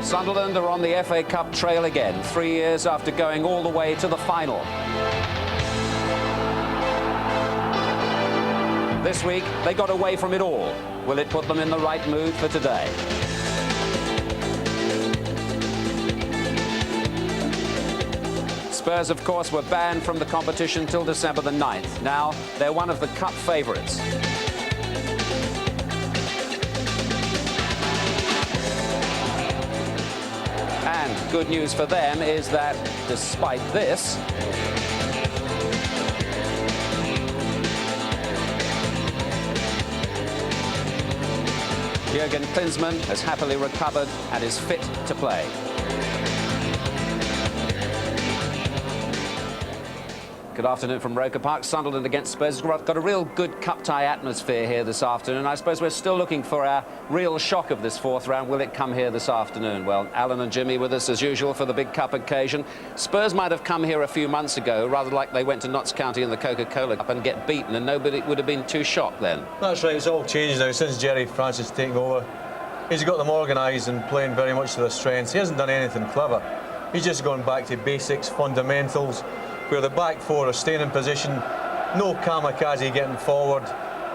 Sunderland are on the FA Cup trail again, 3 years after going all the way to the final. This week, they got away from it all. Will it put them in the right mood for today? Spurs, of course, were banned from the competition till December the 9th. Now, they're one of the cup favourites. And good news for them is that, despite this, Jurgen Klinsmann has happily recovered and is fit to play. Good afternoon from Roker Park. Sunderland against Spurs. We've got a real good cup tie atmosphere here this afternoon. I suppose we're still looking for our real shock of this fourth round. Will it come here this afternoon? Well, Alan and Jimmy with us as usual for the big cup occasion. Spurs might have come here a few months ago, rather like they went to Notts County in the Coca-Cola Cup and get beaten, and nobody would have been too shocked then. That's right. It's all changed now since Jerry Francis taking over. He's got them organised and playing very much to their strengths. He hasn't done anything clever. He's just gone back to basics, fundamentals, where the back four are staying in position, no kamikaze getting forward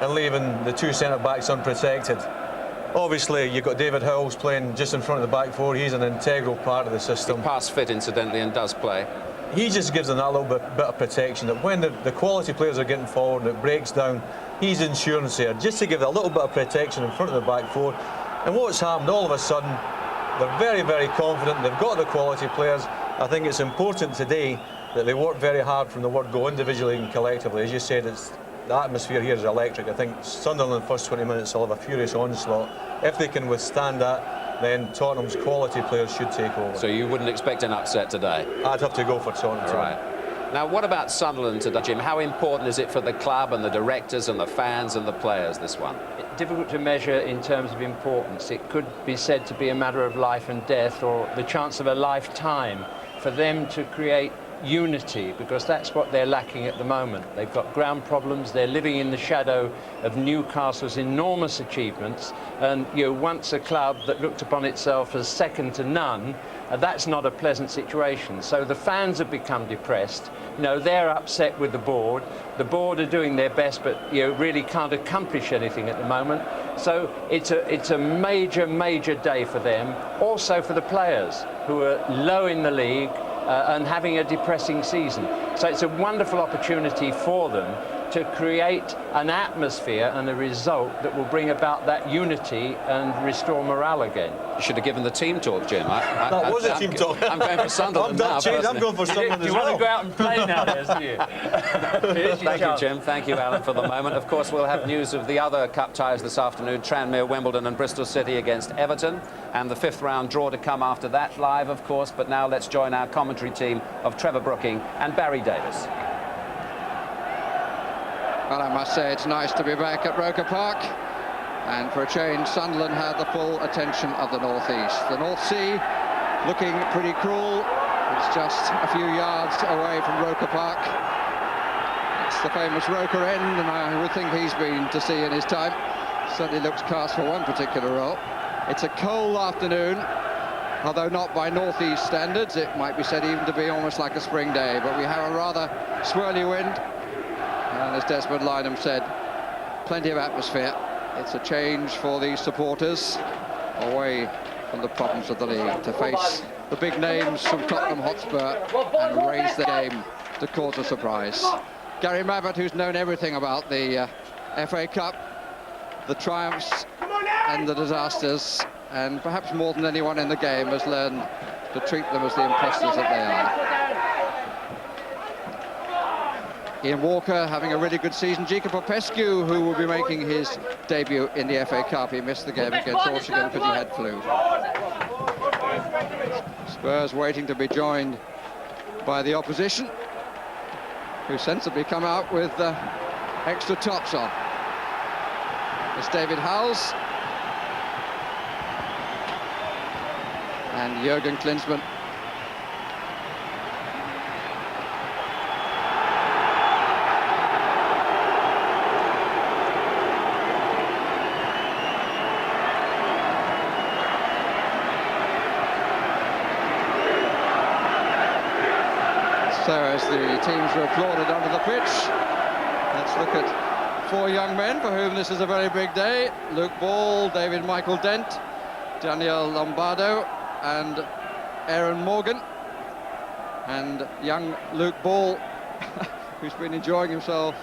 and leaving the two centre-backs unprotected. Obviously, you've got David Howells playing just in front of the back four. He's an integral part of the system. He pass fit, incidentally, and does play. He just gives them that little bit of protection, that when the quality players are getting forward and it breaks down, he's insurance there, just to give a little bit of protection in front of the back four. And what's happened, all of a sudden, they're very, very confident. They've got the quality players. I think it's important today that they work very hard from the word go, individually and collectively. As you said, the atmosphere here is electric. I think Sunderland, the first 20 minutes, will have a furious onslaught. If they can withstand that, then Tottenham's quality players should take over. So you wouldn't expect an upset today? I'd have to go for Tottenham. Right. Now, what about Sunderland today, Jim? How important is it for the club and the directors and the fans and the players, this one? It's difficult to measure in terms of importance. It could be said to be a matter of life and death, or the chance of a lifetime for them to create unity, because that's what they're lacking at the moment. They've got ground problems. They're living in the shadow of Newcastle's enormous achievements, and once a club that looked upon itself as second to none, that's not a pleasant situation. So the fans have become depressed. They're upset with the board. The board are doing their best, but really can't accomplish anything at the moment. So it's a major day for them. Also for the players who are low in the league and having a depressing season. So it's a wonderful opportunity for them to create an atmosphere and a result that will bring about that unity and restore morale again. You should have given the team talk, Jim. That was a team talk. I'm going for Sunderland now. I'm going for Sunderland as well. You want to go out and play nowadays, do you? Thank you, Jim. Thank you, Alan, for the moment. Of course, we'll have news of the other cup ties this afternoon. Tranmere, Wimbledon and Bristol City against Everton. And the fifth round draw to come after that, live, of course. But now let's join our commentary team of Trevor Brooking and Barry Davis. Well, I must say it's nice to be back at Roker Park, and for a change Sunderland had the full attention of the North East. The North Sea looking pretty cruel. It's just a few yards away from Roker Park. It's the famous Roker End, and I would think he's been to see in his time. Certainly looks cast for one particular role. It's a cold afternoon, although not by North East standards. It might be said even to be almost like a spring day, but we have a rather swirly wind. And as Desmond Lynham said, plenty of atmosphere. It's a change for these supporters away from the problems of the league to face the big names from Tottenham Hotspur and raise the game to cause a surprise. Gary Mavett, who's known everything about the FA Cup, the triumphs and the disasters, and perhaps more than anyone in the game has learned to treat them as the imposters that they are. Ian Walker having a really good season. Gica Popescu, who will be making his debut in the FA Cup. He missed the game against Orchigan because he had flu. Spurs waiting to be joined by the opposition, who sensibly come out with extra tops on. It's David Howells and Jurgen Klinsmann. So as the teams are applauded onto the pitch, let's look at four young men for whom this is a very big day. Luke Ball, David Michael Dent, Daniel Lombardo and Aaron Morgan. And young Luke Ball, who's been enjoying himself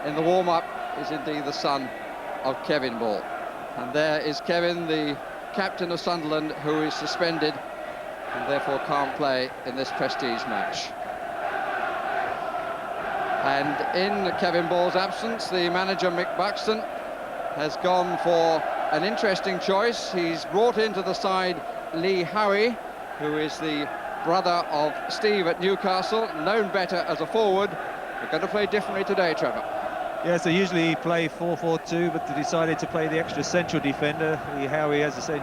in the warm-up, is indeed the son of Kevin Ball. And there is Kevin, the captain of Sunderland, who is suspended and therefore can't play in this prestige match. And in Kevin Ball's absence, the manager, Mick Buxton, has gone for an interesting choice. He's brought into the side Lee Howie, who is the brother of Steve at Newcastle, known better as a forward. They're going to play differently today, Trevor. Yes, they usually play 4-4-2, but they decided to play the extra central defender. Lee Howie, as I say,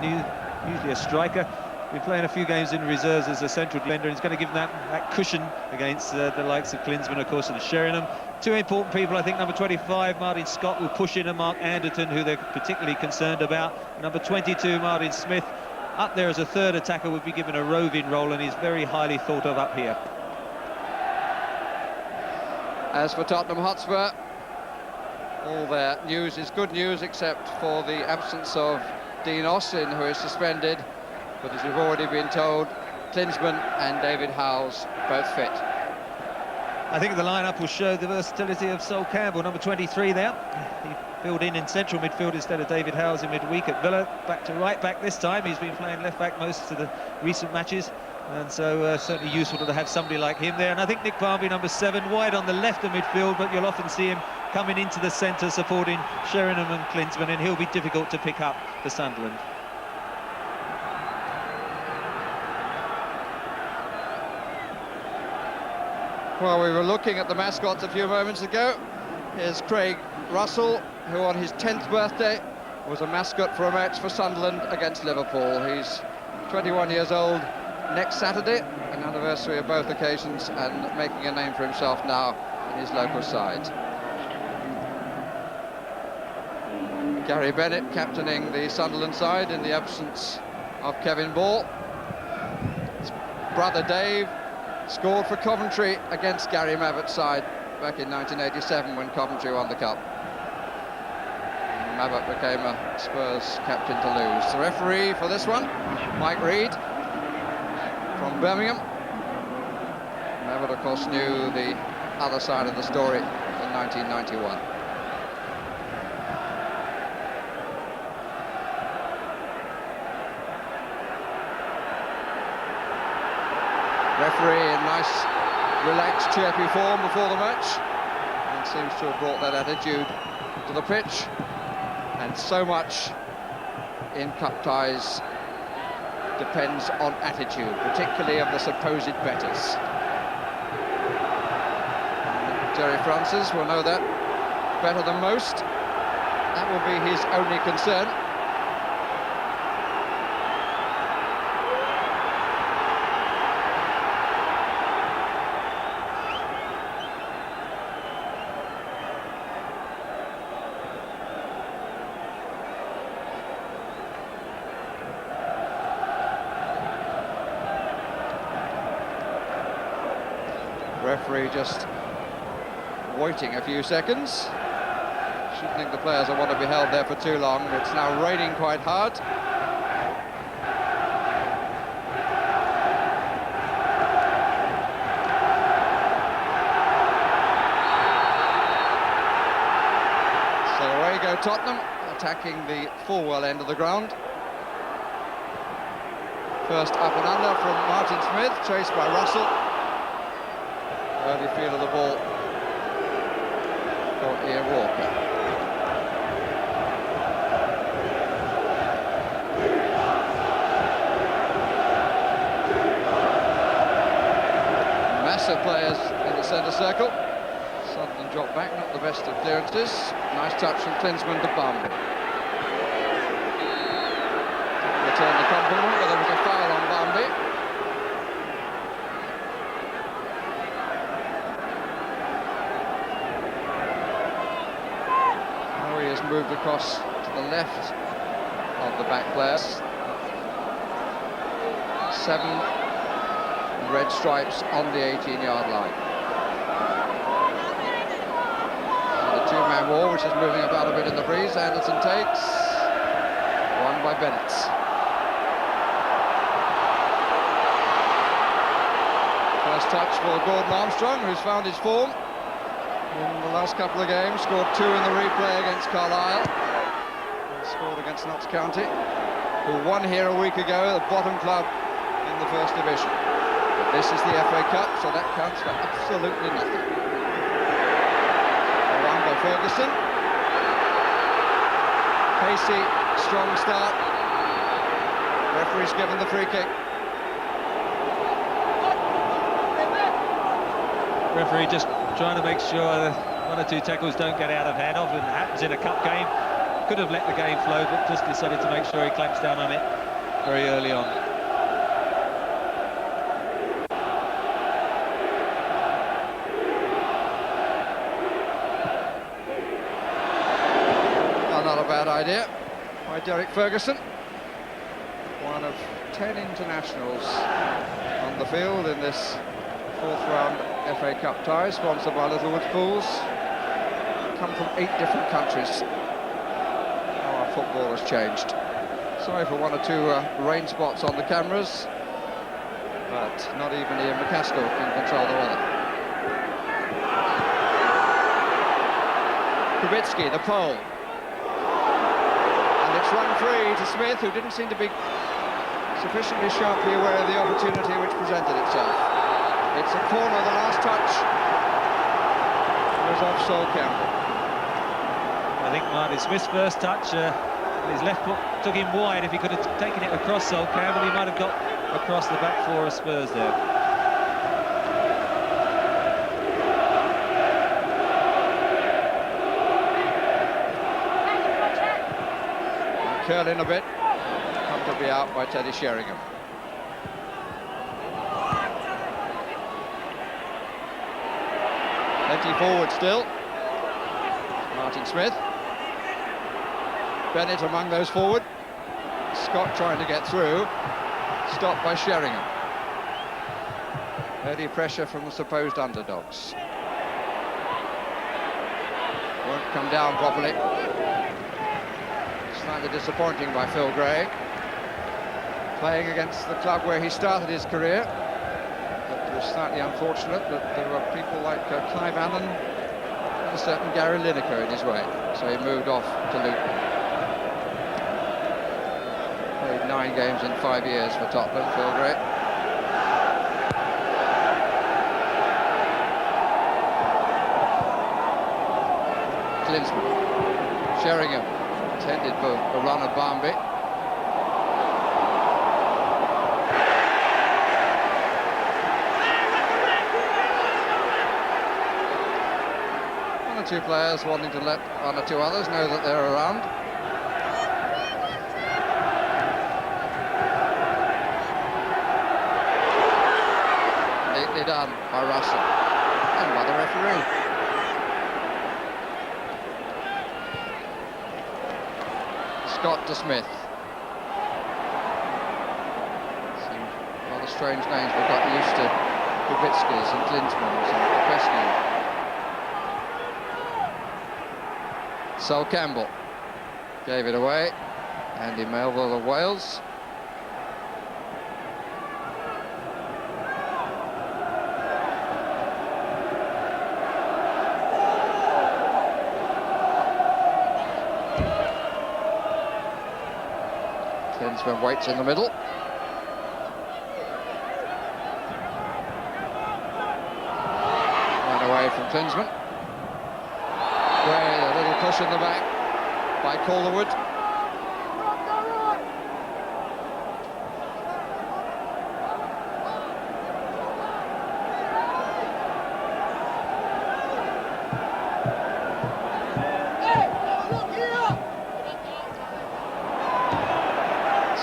usually a striker. Been playing a few games in reserves as a central defender, and he's going to give them that cushion against the likes of Klinsmann, of course, and Sheringham. Two important people, I think. Number 25, Martin Scott, will push in, and Mark Anderton, who they're particularly concerned about. Number 22, Martin Smith, up there as a third attacker, would be given a roving role, and he's very highly thought of up here. As for Tottenham Hotspur, all their news is good news, except for the absence of Dean Austin, who is suspended. But as we've already been told, Klinsmann and David Howells both fit. I think the lineup will show the versatility of Sol Campbell, number 23 there. He filled in central midfield instead of David Howells in midweek at Villa. Back to right back this time. He's been playing left back most of the recent matches, and so certainly useful to have somebody like him there. And I think Nick Barmby, number 7, wide on the left of midfield, but you'll often see him coming into the centre supporting Sheringham and Klinsmann, and he'll be difficult to pick up for Sunderland. Well, we were looking at the mascots a few moments ago. Here's Craig Russell, who on his 10th birthday was a mascot for a match for Sunderland against Liverpool. He's 21 years old next Saturday, an anniversary of both occasions, and making a name for himself now in his local side. Gary Bennett captaining the Sunderland side in the absence of Kevin Ball. His brother Dave scored for Coventry against Gary Mabbott's side back in 1987 when Coventry won the Cup. Mabbott became a Spurs captain to lose. The referee for this one, Mike Reed from Birmingham. Mabbott, of course, knew the other side of the story in 1991. Referee in nice, relaxed, chirpy form before the match, and seems to have brought that attitude to the pitch. And so much in cup ties depends on attitude, particularly of the supposed betters. And Jerry Francis will know that better than most. That will be his only concern. Referee just waiting a few seconds. Shouldn't think the players will want to be held there for too long. It's now raining quite hard. So away go Tottenham. A attacking the Fulwell end of the ground. First up and under from Martin Smith, chased by Russell. Early feel of the ball for Ian Walker. Massive players in the centre circle. Sunderland dropped back, not the best of clearances. Nice touch from Klinsmann to Bambi. Return the compliment, but there was a foul on Bambi. Now he has moved across to the left of the back players. 7 red stripes on the 18-yard line. And the two-man wall, which is moving about a bit in the breeze. Anderson takes. Won by Bennett. First touch for Gordon Armstrong, who's found his form in the last couple of games. Scored 2 in the replay against Carlisle. And scored against Notts County, who won here a week ago, the bottom club in the First Division. But this is the FA Cup, so that counts for absolutely nothing. Run by Ferguson. Pacey, strong start. Referee's given the free kick. Referee just trying to make sure that 1 or 2 tackles don't get out of hand. Often happens in a cup game. Could have let the game flow, but just decided to make sure he clamps down on it very early on. Not a bad idea by Derek Ferguson. One of 10 internationals on the field in this 4th round FA Cup tie, sponsored by Littlewoods Pools. Come from 8 different countries. How our football has changed. Sorry for 1 or 2 rain spots on the cameras, but not even Ian McCaskill can control the weather. Kubicki, the pole. And it's run free to Smith, who didn't seem to be sufficiently sharply aware of the opportunity which presented itself. It's a corner, the last touch was off Sol Campbell. I think Martin Smith's first touch, his left foot took him wide. If he could have taken it across Sol Campbell, he might have got across the back 4 of Spurs there. Curl in a bit, comfortably out by Teddy Sheringham. Plenty forward still. Martin Smith. Bennett among those forward. Scott trying to get through. Stopped by Sheringham. Early pressure from the supposed underdogs. Won't come down properly. Slightly disappointing by Phil Gray. Playing against the club where he started his career. But it was slightly unfortunate that there were people like Clive Allen and a certain Gary Lineker in his way. So he moved off to Luton. Played 9 games in 5 years for Tottenham, Phil Gray. Klinsmann. Sheringham. Intended for a run of Barnby. 1 or 2 players wanting to let 1 or 2 others know that they're around. Neatly done by Russell and by the referee. Scott to Smith. Some rather strange names. We've got used to Kubicki's and Klinsmann's and Pesky. Sol Campbell gave it away. Andy Melville of Wales. Klinsmann waits in the middle. Run away from Klinsmann. Gray, a little push in the back by Calderwood.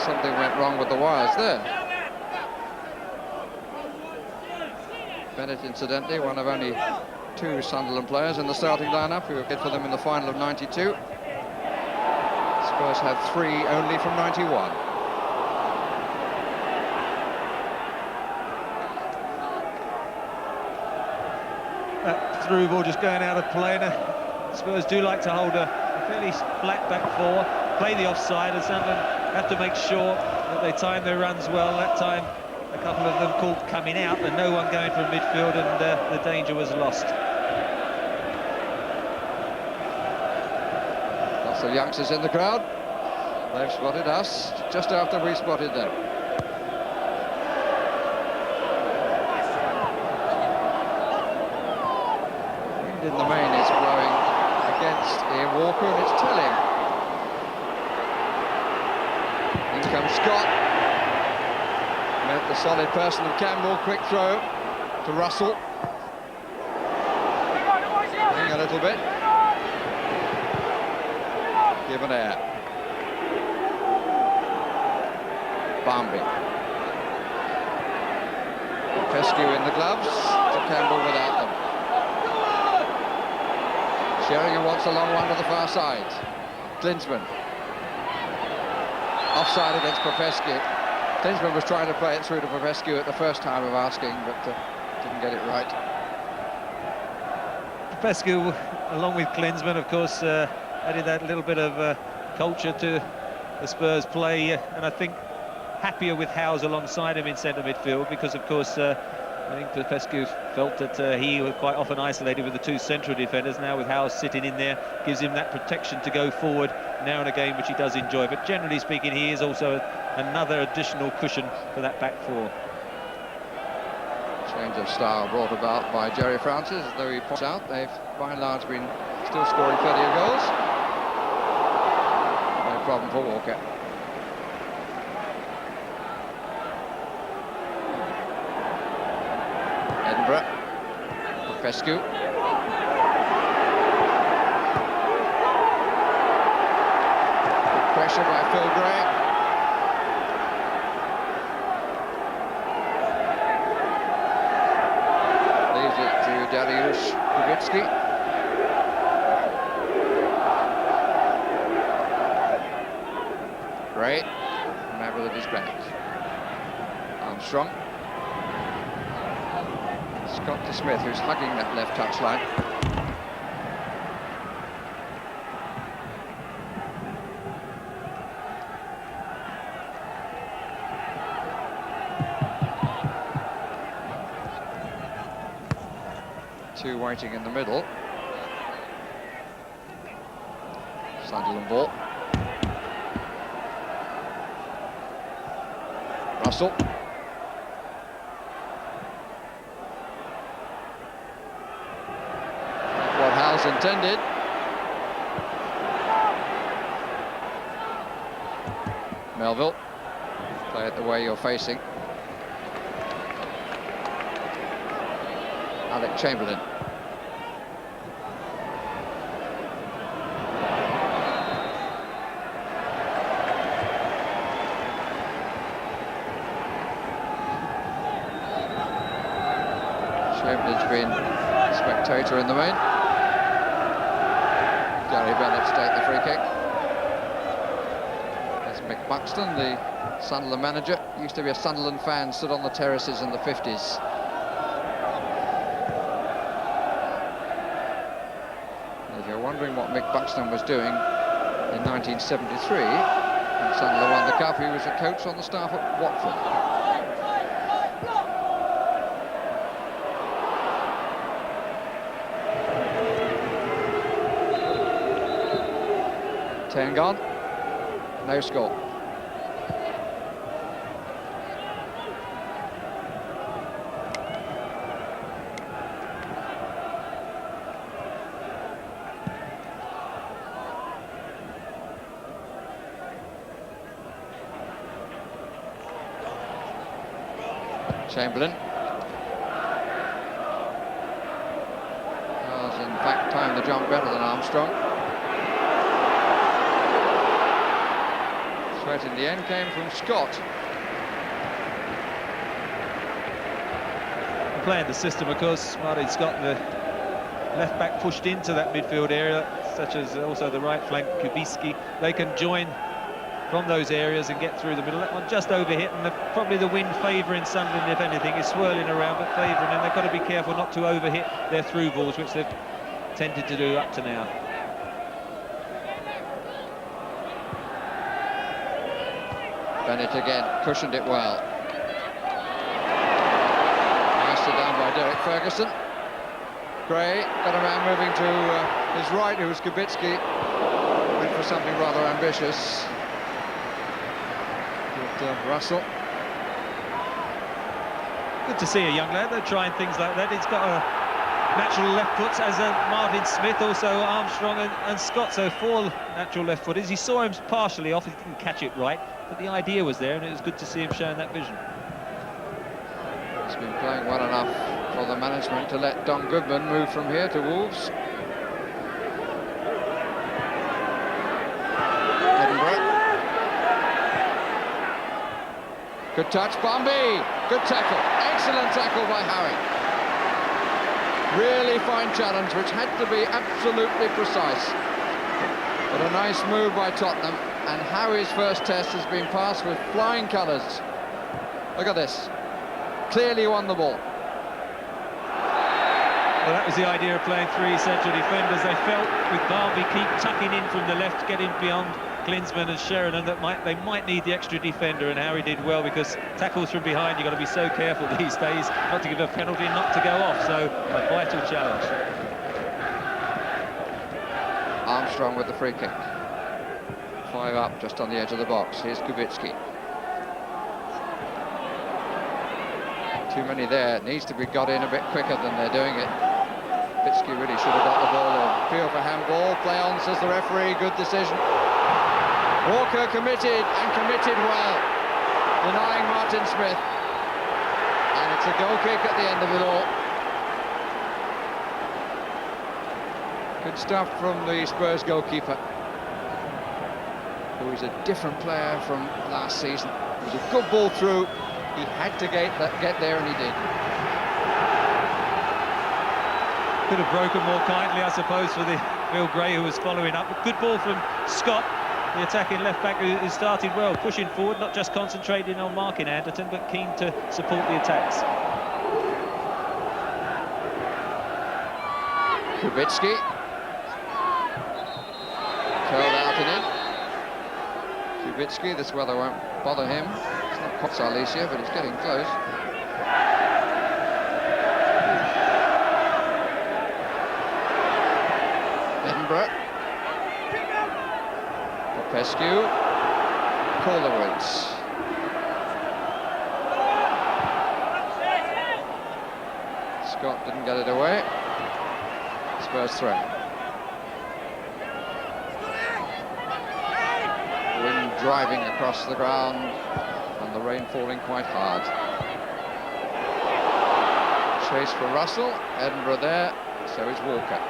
Something went wrong with the wires there. Bennett, incidentally, one of only 2 Sunderland players in the starting lineup who played for them in the final of '92. Spurs have 3 only from '91. That through ball just going out of play. Now, Spurs do like to hold a fairly flat back 4, play the offside, and Sunderland have to make sure that they time their runs well. That time, a couple of them caught coming out, and no one going from midfield, and the danger was lost. Lots of youngsters in the crowd. They've spotted us just after we spotted them. Wind in the main is blowing against Ian Walker, and it's telling. In comes Scott. Met the solid person of Campbell. Quick throw to Russell. Hang a little bit. Given air. Barmby. Pescu in the gloves to Campbell without them. Sheringham wants a long one to the far side. Klinsmann. Offside against Popescu. Klinsmann was trying to play it through to Popescu at the first time of asking, but didn't get it right. Popescu, along with Klinsmann, of course, added that little bit of culture to the Spurs play, and I think happier with Howes alongside him in centre midfield, because of course I think Popescu felt that he was quite often isolated with the 2 central defenders. Now with Howes sitting in there, gives him that protection to go forward now and again, which he does enjoy. But generally speaking, he is also another additional cushion for that back 4. Change of style brought about by Jerry Francis, as though he points out they've by and large been still scoring plenty of goals. No problem for Walker. Edinburgh. Popescu. Good pressure by Phil Gray. Leaves it to Dariusz Kubicki. Gray. Maverick at his back. Armstrong. Scott to Smith, who's hugging that left touchline. Two waiting in the middle. Sunderland ball. Russell. What Howes intended. Melville. Play it the way you're facing. Alec Chamberlain. Chamberlain's been spectator in the main. Gary Bennett to take the free kick. There's Mick Buxton, the Sunderland manager. Used to be a Sunderland fan, stood on the terraces in the 50s. If you're wondering what Mick Buxton was doing in 1973, when Sunderland won the cup, he was a coach on the staff at Watford. Ten gone, no score. Chamberlain. Has in fact timed the jump better than Armstrong. Threat in the end came from Scott. Playing the system, of course, Martin Scott, the left back pushed into that midfield area, such as also the right flank, Kubicki. They can join from those areas and get through the middle. That one just overhit, and probably the wind favouring Sunderland, if anything, is swirling around, but favouring them. They've got to be careful not to overhit their through balls, which they've tended to do up to now. Bennett again, cushioned it well. Nicely done by Derek Ferguson. Gray got a man moving to his right, who was Kubicki. Went for something rather ambitious. Good Russell. Good to see a young lad. They're trying things like that. He's got a natural left foot, as Martin Smith, also Armstrong and Scott, so 4 natural left footers. He saw him partially off, he didn't catch it right, but the idea was there, and it was good to see him showing that vision. He's been playing well enough for the management to let Don Goodman move from here to Wolves. Edinburgh. Good touch, Bombi. Good tackle. Excellent tackle by Howie. Really fine challenge, which had to be absolutely precise. But a nice move by Tottenham, and Howie's first test has been passed with flying colours. Look at this. Clearly won the ball. Well, that was the idea of playing 3 central defenders. They felt with Barnby keep tucking in from the left, getting beyond Klinsmann and Sheringham, that they might need the extra defender, and Harry did well, because tackles from behind, you've got to be so careful these days not to give a penalty and not to go off, so a vital challenge. Armstrong with the free kick. 5 up just on the edge of the box. Here's Kubicki. Too many there. It needs to be got in a bit quicker than they're doing it. Kubicki really should have got the ball in. Appeal for handball. Play on, says the referee. Good decision. Walker committed, and committed well, denying Martin Smith. And it's a goal kick at the end of it all. Good stuff from the Spurs goalkeeper, who is a different player from last season. It was a good ball through. He had to get there, and he did. Could have broken more kindly, I suppose, for the Phil Gray, who was following up. A good ball from Scott, the attacking left-back, who started well, pushing forward, not just concentrating on marking Anderton, but keen to support the attacks. Kubicki. Curled out and in. Kubicki, this weather won't bother him. It's not quite Silesia, but it's getting close. Edinburgh. Popescu. Calderwoods. Scott didn't get it away. Spurs throw. Wind driving across the ground and the rain falling quite hard. Chase for Russell. Edinburgh there, so is Walker.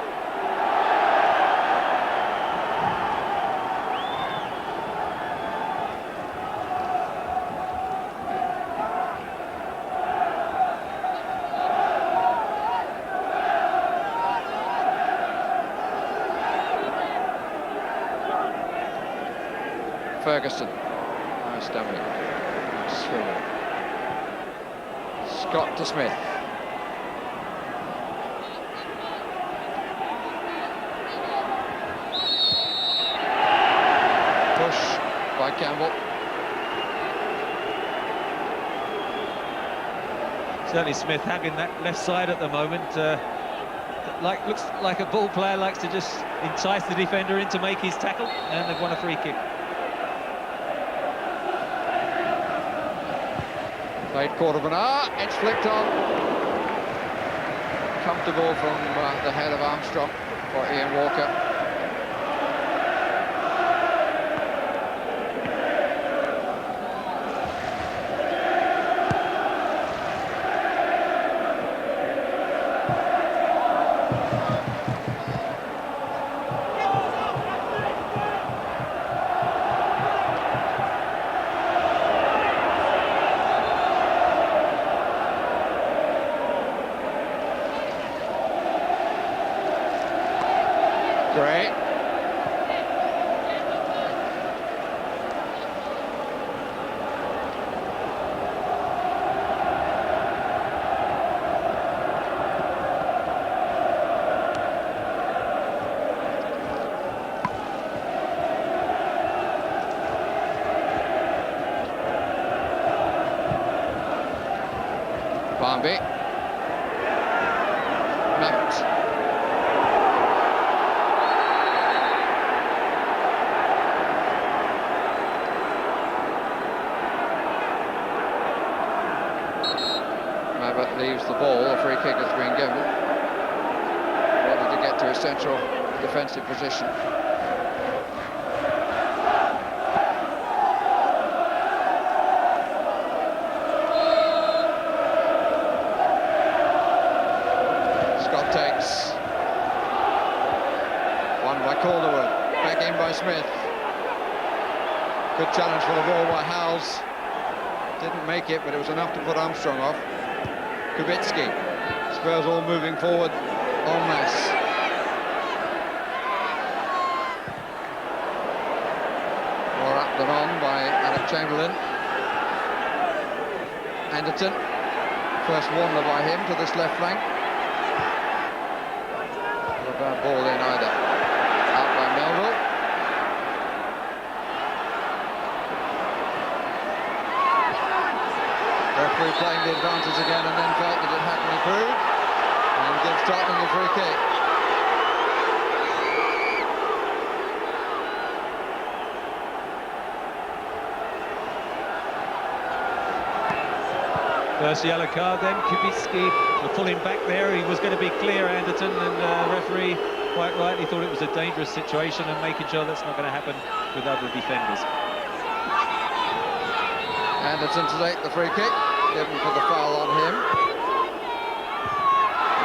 Ferguson. Nice dummy. Swivel. Scott to Smith. Push by Campbell. Certainly Smith having that left side at the moment. Looks like a ball player, likes to just entice the defender in to make his tackle, and they've won a free kick. Played Cordovan. It's flicked on. Comfortable from the head of Armstrong for Ian Walker. Barnby. Mabbott. Mabbott leaves the ball. A free kick has been given. Ready to get to a central defensive position. Scott takes. Won by Calderwood. Back in by Smith. Good challenge for the ball by Howes. Didn't make it, but it was enough to put Armstrong off. Kubicki. Spurs all moving forward en masse. More up than on by Alec Chamberlain. Anderton. First wander by him to this left flank. Not a bad ball in either. Out by Melville. Referee playing the advantage again and then felt that it hadn't improved and gives Tottenham the free kick. First yellow card, then Kubicki for pulling back there. He was going to be clear, Anderton, and referee quite rightly thought it was a dangerous situation and making sure that's not going to happen with other defenders. Anderton to take the free kick, given for the foul on him.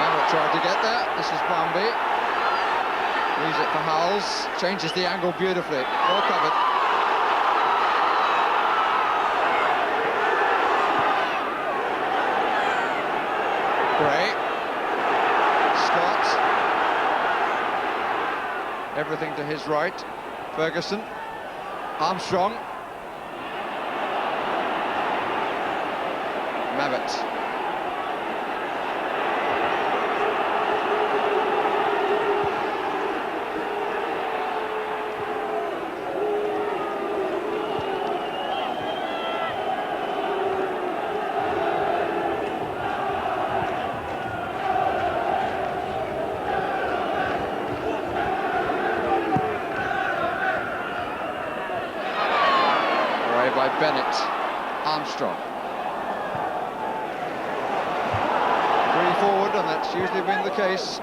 Mabbott tried to get there. This is Barnby. Leaves it for Howes. Changes the angle beautifully. Well covered. Gray. Scott. Everything to his right. Ferguson. Armstrong. Mabbott. Away by Bennett. Armstrong. Forward, and that's usually been the case.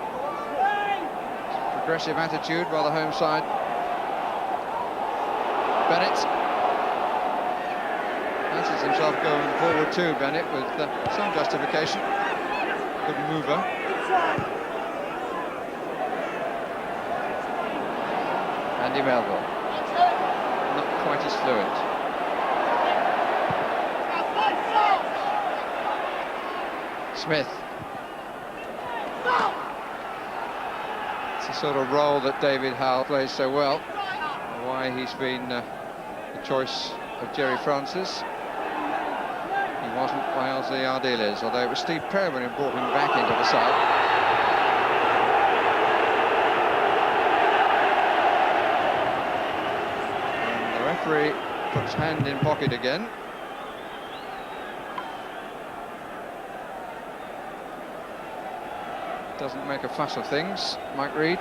Progressive attitude by the home side. Bennett fancies himself going forward too, Bennett, with some justification. Good mover. Andy Melville, not quite as fluent. Smith. It's the sort of role that David Howe plays so well. Why he's been the choice of Jerry Francis. He wasn't by Ozzy Ardiles, although it was Steve Perriman who brought him back into the side. And the referee puts hand in pocket again. Doesn't make a fuss of things, Mike Reid.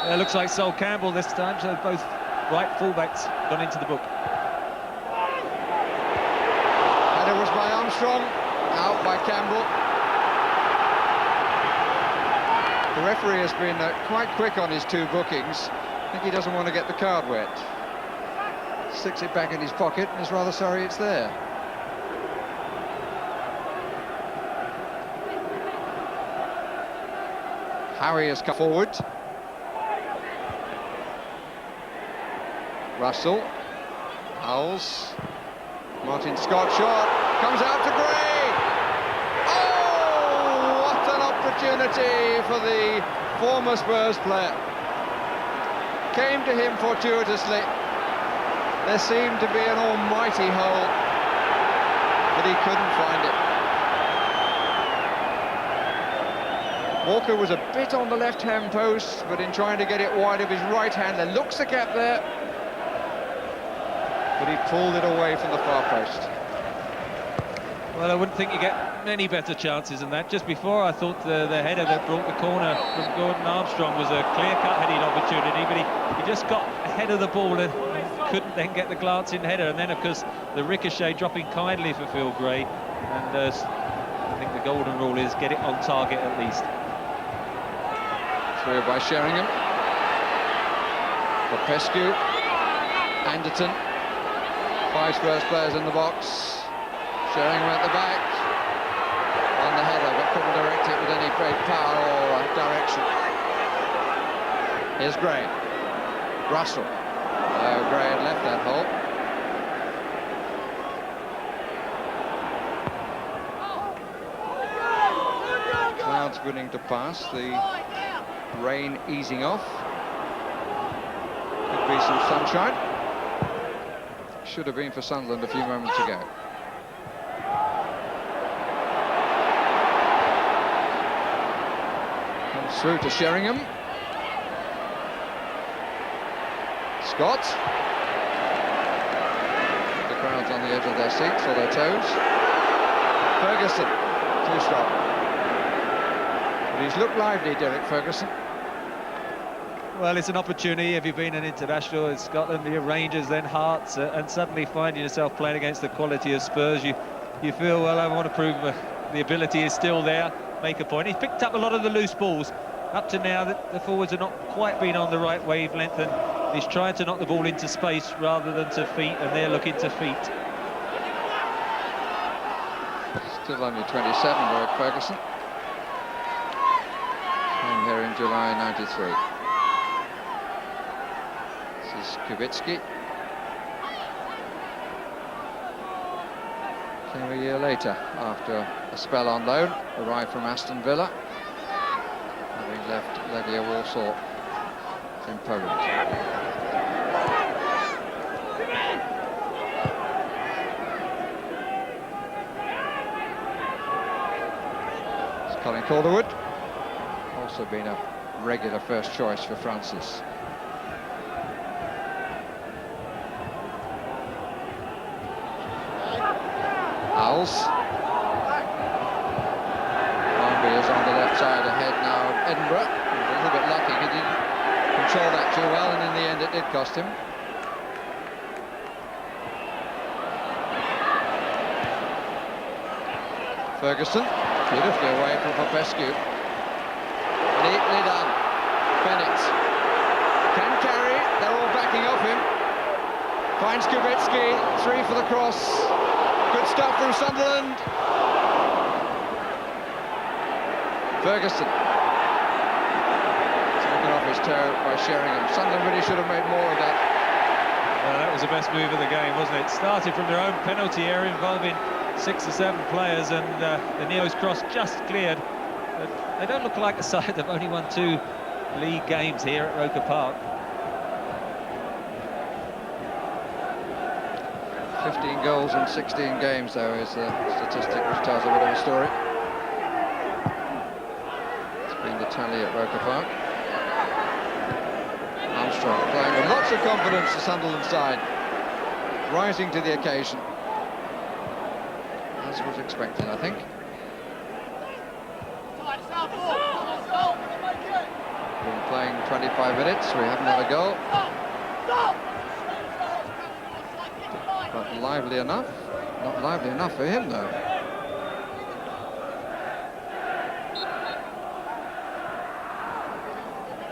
It looks like Sol Campbell this time, so both right fullbacks gone into the book. Header was by Armstrong, out by Campbell. The referee has been quite quick on his two bookings. I think he doesn't want to get the card wet. Sticks it back in his pocket and is rather sorry it's there. Harry has come forward. Russell. Howes. Martin Scott shot. Comes out to Gray. Oh, what an opportunity for the former Spurs player. Came to him fortuitously. There seemed to be an almighty hole, but he couldn't find it. Walker was a bit on the left-hand post, but in trying to get it wide of his right hand, there looks the gap there, but he pulled it away from the far post. Well, I wouldn't think you get many better chances than that. Just before, I thought the header that brought the corner from Gordon Armstrong was a clear-cut heading opportunity, but he just got ahead of the ball and couldn't then get the glancing header. And then, of course, the ricochet dropping kindly for Phil Gray. And I think the golden rule is get it on target at least. Through by Sheringham. Popescu. Anderton. 5 Spurs players in the box. Sheringham at the back. On the header, but couldn't direct it with any great power or direction. Here's Gray. Russell. Oh, Gray had left that hole. Clouds beginning to pass, the rain easing off. Could be some sunshine. Should have been for Sunderland a few moments ago. Comes through to Sheringham. Scott. The crowd's on the edge of their seats or their toes. Ferguson, too strong. But he's looked lively, Derek Ferguson. Well, it's an opportunity. If you've been an international in Scotland, your Rangers, then Hearts, and suddenly finding yourself playing against the quality of Spurs, you feel, well, I want to prove the ability is still there, make a point. He's picked up a lot of the loose balls. Up to now, the forwards have not quite been on the right wavelength, and he's trying to knock the ball into space rather than to feet, and they're looking to feet. Still only 27, Derek Ferguson. Came here in July '93. This is Kubicki. Came a year later after a spell on loan, arrived from Aston Villa, having left Legia Warsaw in Poland. It's Colin Calderwood, also been a regular first choice for Francis. Owls. Barnby is on the left side ahead now of Edinburgh. He was a little bit lucky, he didn't control that too well, and in the end it did cost him. Ferguson, beautifully away from Popescu. Neatly done. Bennett can carry, they're all backing off him. Finds Kubicki, 3 for the cross. Good stuff from Sunderland. Ferguson. Taken off his toe by Sheringham. Sunderland really should have made more of that. Well, that was the best move of the game, wasn't it? Started from their own penalty area involving 6 or 7 players, and the Neo's cross just cleared. But they don't look like a side that have only won 2 league games here at Roker Park. 15 goals in 16 games, though, is the statistic which tells a bit of a story. It's been the tally at Roker Park. Armstrong playing with lots of confidence, the Sunderland side, rising to the occasion, as was expected, I think. Been playing 25 minutes, we haven't had a goal. But lively enough. Not lively enough for him, though.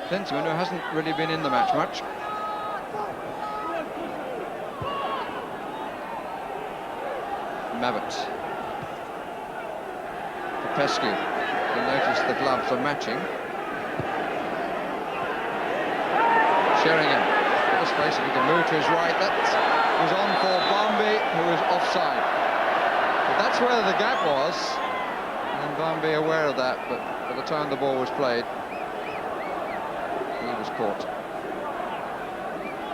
Klinsmann, who hasn't really been in the match much. Mabbott. Popescu. You'll notice the gloves are matching. Sheringham. Got the space, if he can move to his right. That was on for Barnby, who was offside. But that's where the gap was, and Barnby aware of that, but by the time the ball was played, he was caught.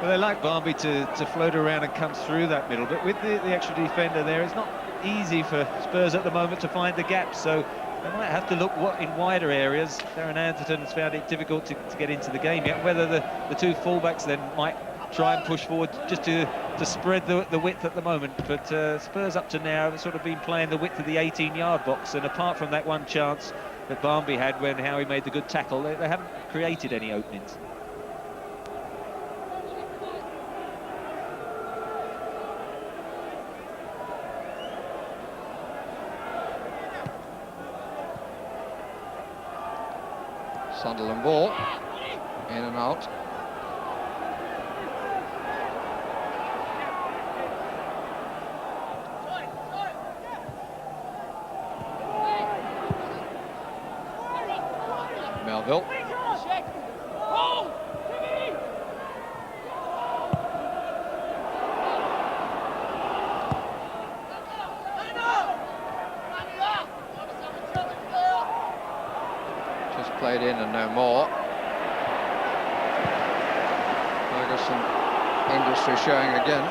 Well, they like Barnby to float around and come through that middle, but with the extra defender there, it's not easy for Spurs at the moment to find the gaps, so they might have to look in wider areas. Darren Anderton has found it difficult to get into the game yet. Whether the 2 fullbacks then might try and push forward just to spread the width at the moment. But Spurs up to now have sort of been playing the width of the 18-yard box, and apart from that one chance that Barmby had when Howie made the good tackle, they haven't created any openings. Sunderland ball, in and out. Melville. Just played in and no more. Ferguson, industry showing again.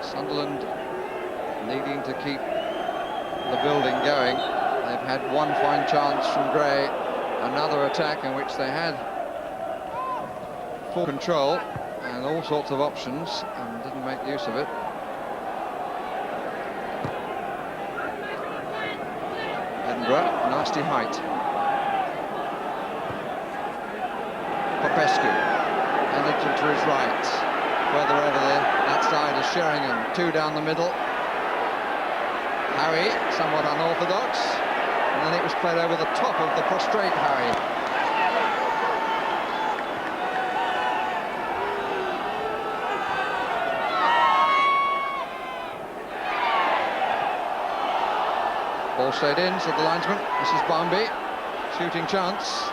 Sunderland needing to keep the building going. They've had one fine chance from Gray, another attack in which they had full control and all sorts of options and didn't make use of it. Edinburgh, nasty height. Popescu, Anderton to his right. Further over there, that side is Sheringham, two down the middle. Howie, somewhat unorthodox, and then it was played over the top of the prostrate Howie. Ball stayed in, said the linesman. This is Barmby, shooting chance.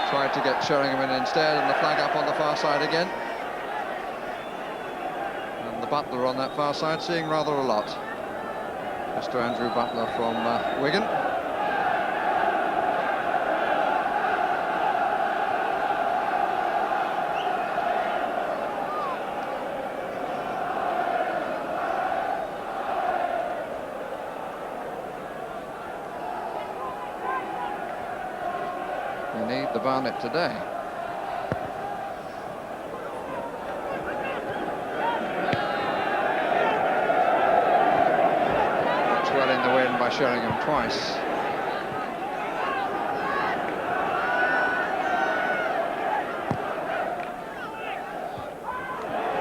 Tried to get Sheringham in instead, and the flag up on the far side again. And the Butler on that far side seeing rather a lot. Mr. Andrew Butler from Wigan. We need the Barnet today. Sheringham twice.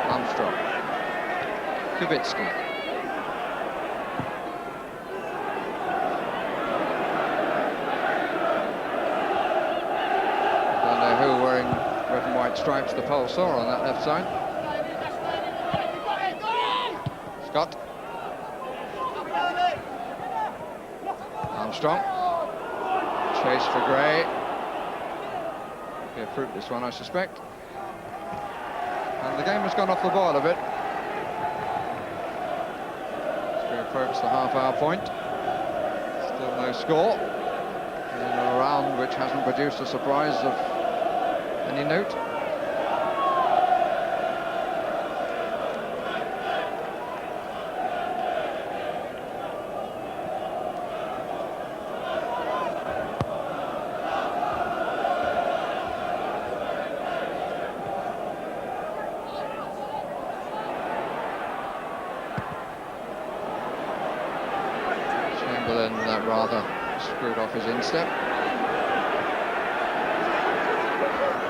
Armstrong. Kubicki. Don't know who wearing red and white stripes the Pole saw on that left side. Scott. Armstrong. Chase for Gray. Be a fruitless one, I suspect. And the game has gone off the boil a bit. As we approach the half-hour point. Still no score. In a round which hasn't produced a surprise of any note. Rather screwed off his instep.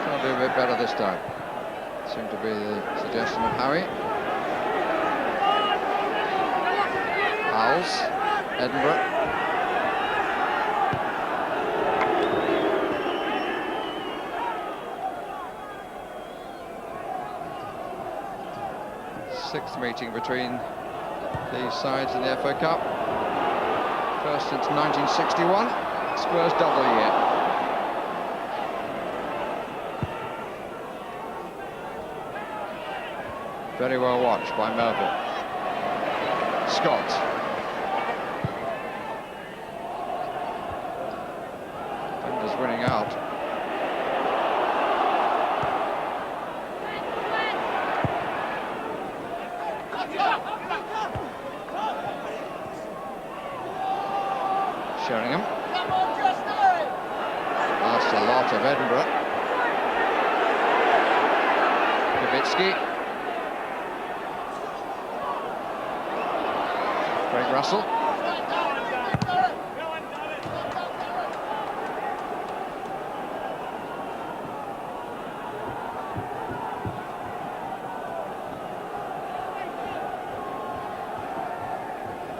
Trying to do a bit better this time. Seemed to be the suggestion of Howie. Howells, Edinburgh. Sixth meeting between these sides in the FA Cup. First since 1961, Spurs double year. Very well watched by Melville. Scott. Defenders winning out. Sheringham. That's a lot of Edinburgh. Kubicki. Craig Russell.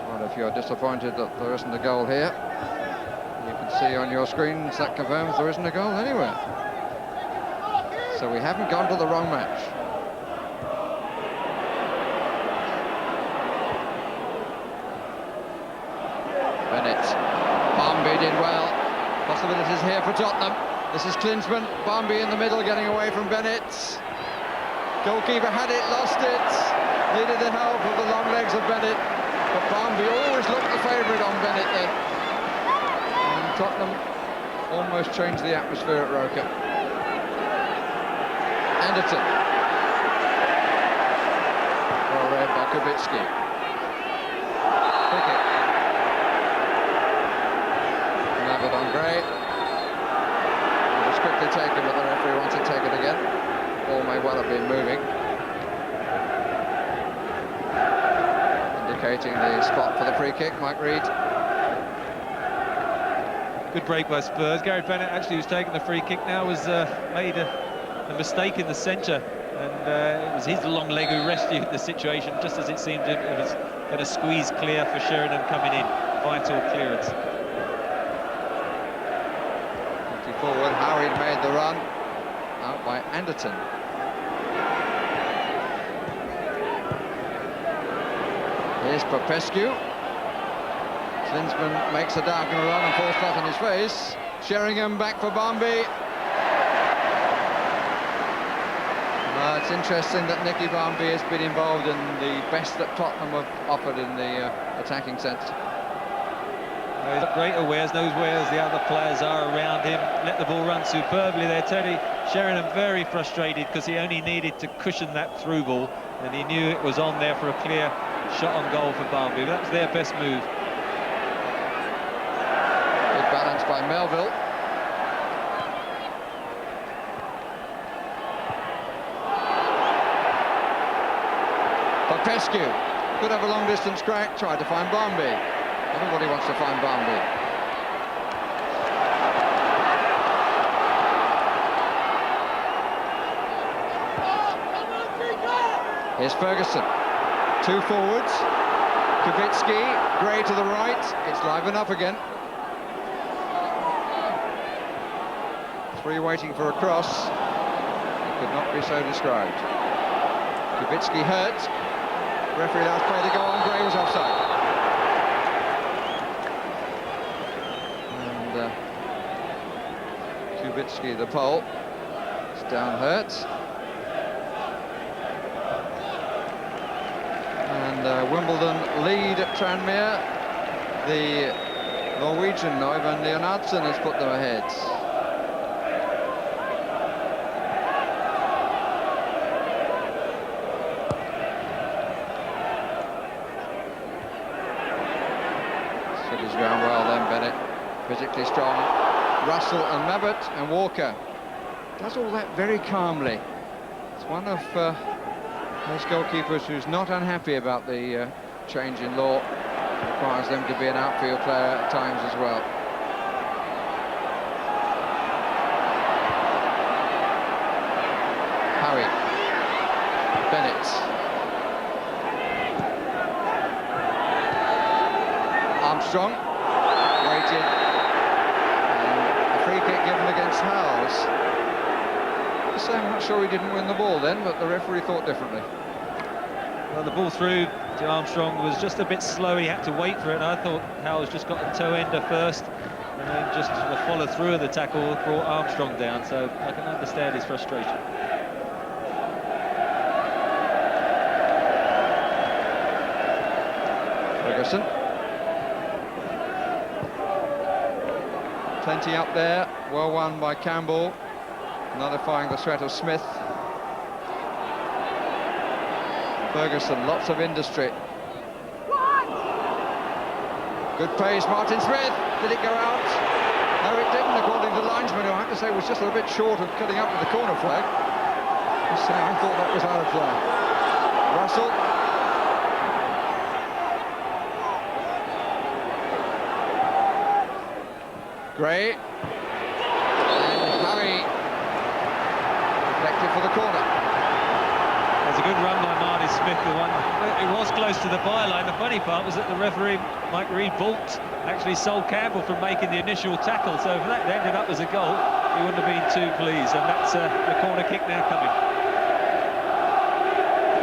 Well, if you're disappointed that there isn't a goal here, you can see on your screens that confirms there isn't a goal anywhere. So we haven't gone to the wrong match. Bennett. Barmby did well. Possibilities here for Tottenham. This is Klinsmann. Barmby in the middle, getting away from Bennett. Goalkeeper had it, lost it. Needed the help of the long legs of Bennett. But Barmby always looked the favourite on Bennett then. And Tottenham almost changed the atmosphere at Roker. Anderton. Well read by Kubicki. Pickett. Navid on Gray. It was quickly taken, but the referee wants to take it again. Ball may well have been moving. Indicating the spot for the free kick, Mike Reid. Good break by Spurs. Gareth Bennett actually was taking the free kick now, was made a mistake in the centre, and it was his long leg who rescued the situation just as it seemed it was going to squeeze clear for Sheringham coming in. Vital clearance. 50 forward, Howard made the run, out by Anderton. Here's Popescu. Klinsmann makes a diagonal run and falls flat on his face. Sheringham back for Barmby. It's interesting that Nicky Barmby has been involved in the best that Tottenham have offered in the attacking sense. He's got great awareness, knows where the other players are around him. Let the ball run superbly there, Teddy. Sheringham very frustrated because he only needed to cushion that through ball, and he knew it was on there for a clear shot on goal for Barmby. That was their best move. Good balance by Melville. Popescu could have a long distance crack, tried to find Barmby. Everybody wants to find Barmby. Here's Ferguson. Two forwards. Kubicki, Gray to the right. It's liven up again. Three waiting for a cross. It could not be so described. Kubicki hurt. Referee allows play to go on. Gray was offside. And Kubicki, the pole. It's down hurt. And Wimbledon lead at Tranmere. The Norwegian Øyvind Leonardsen has put them ahead. Stood his ground well then, Bennett. Physically strong. Russell and Mabbott and Walker. Does all that very calmly. It's one of those goalkeepers who's not unhappy about the change in law. Requires them to be an outfield player at times as well. Howie. Bennett. Armstrong. Waited. And a free kick given against Howes. So I'm not sure he didn't win the ball then, but the referee thought differently. Well, the ball through to Armstrong was just a bit slow. He had to wait for it. And I thought Howes just got the toe ender first, and then just the follow through of the tackle brought Armstrong down. So I can understand his frustration. Ferguson. Plenty up there. Well won by Campbell. Nullifying the threat of Smith. Ferguson, lots of industry. Good pace, Martin Smith. Did it go out? No, it didn't, according to the linesman, who I have to say, was just a bit short of cutting up with the corner flag. I thought that was out of play. Russell. Gray. And Harry. Effective for the corner. There's a good run by Marty Smith, the one. It was close to the byline. The funny part was that the referee, Mike Reid Bolt, actually sold Campbell from making the initial tackle. So if that ended up as a goal, he wouldn't have been too pleased. And that's the corner kick now coming.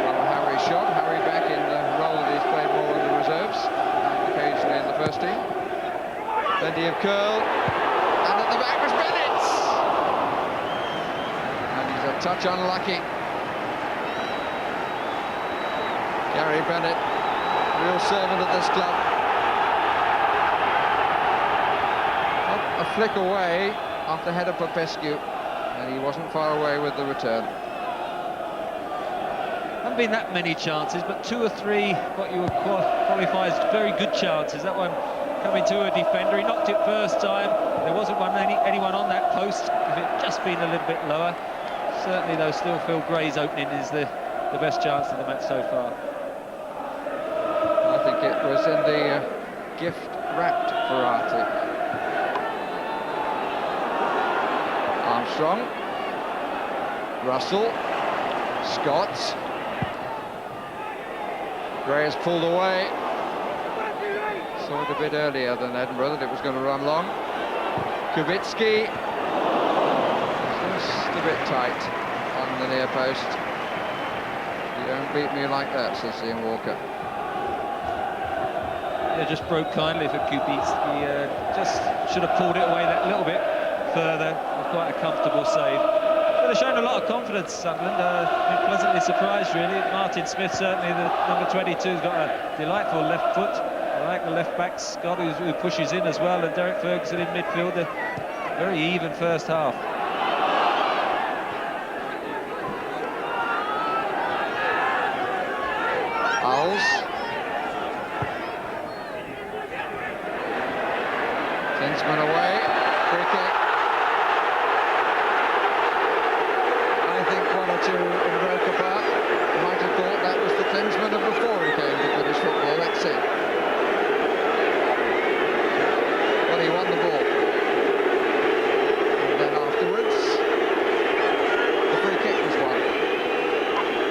Well, Harry shot. Harry back in the role that he's played more in the reserves, and occasionally in the first team. Plenty of curl. And at the back was Bennett. And he's a touch unlucky. Gary Bennett, real servant of this club. Up a flick away off the head of Popescu, and he wasn't far away with the return. Haven't been that many chances, but 2 or 3 what you would qualify as very good chances. That one coming to a defender, he knocked it first time. There wasn't anyone on that post. If it had just been a little bit lower, certainly though, still Phil Gray's opening is the best chance in the match so far. I think it was in the gift-wrapped variety. Armstrong, Russell, Scott. Gray has pulled away. Saw it a bit earlier than Edinburgh that it was going to run long. Kubicki, just a bit tight on the near post. You don't beat me like that, says Ian Walker. Yeah, just broke kindly for Kubicki. Just should have pulled it away that little bit further. Quite a comfortable save. But they've shown a lot of confidence, Sunderland. Been pleasantly surprised, really. Martin Smith, certainly, the number 22, has got a delightful left foot. I like the left back, Scott, who pushes in as well, and Derek Ferguson in midfield. A very even first half. Owls. Klinsmann away. Free kick. I think 1 or 2 in Roker Park might have thought that was the Klinsmann of before he came to British football. Let's see. Well, he won the ball. And then afterwards, the free kick was won.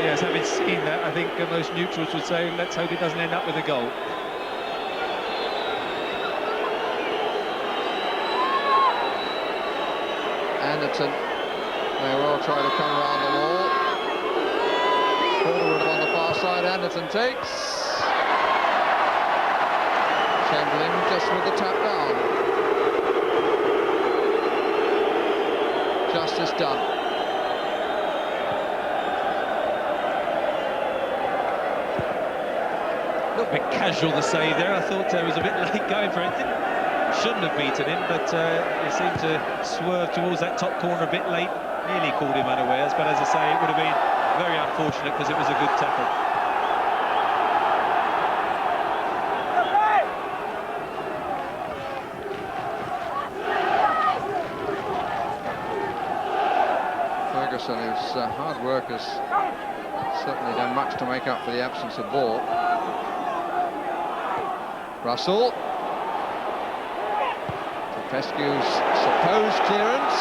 Yes, having seen that, I think most neutrals would say, let's hope it doesn't end up with a goal. Anderton may well try to come around the wall. Forward on the far side, Anderton takes. Chamberlain just with the tap down. Justice done. A little bit casual, the save there. I thought it was a bit late going for it. Shouldn't have beaten him, but he seemed to swerve towards that top corner a bit late. Nearly called him unawares, but as I say, it would have been very unfortunate because it was a good tackle. Ferguson, whose hard work has certainly done much to make up for the absence of ball. Russell. Pescu's supposed clearance.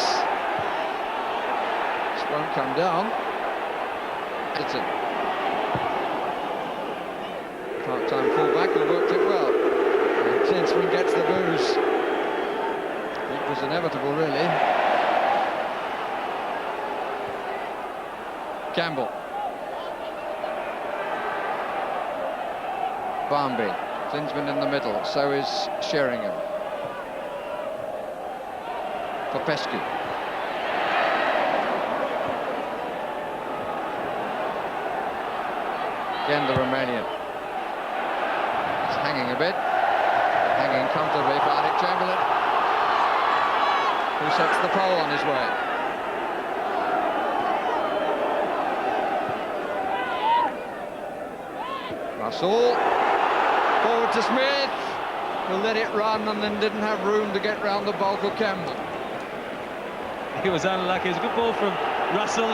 This won't come down. Edson. Part-time fullback who worked it well. And Klinsmann gets the booze. It was inevitable, really. Campbell. Barmby. Klinsmann in the middle. So is Sheringham. Popescu. Again, the Romanian. He's hanging a bit. Hanging comfortably for Alec Chamberlain, who sets the pole on his way. Russell. Forward to Smith. Who let it run and then didn't have room to get round the bulk of Campbell. he was unlucky. It was a good ball from Russell.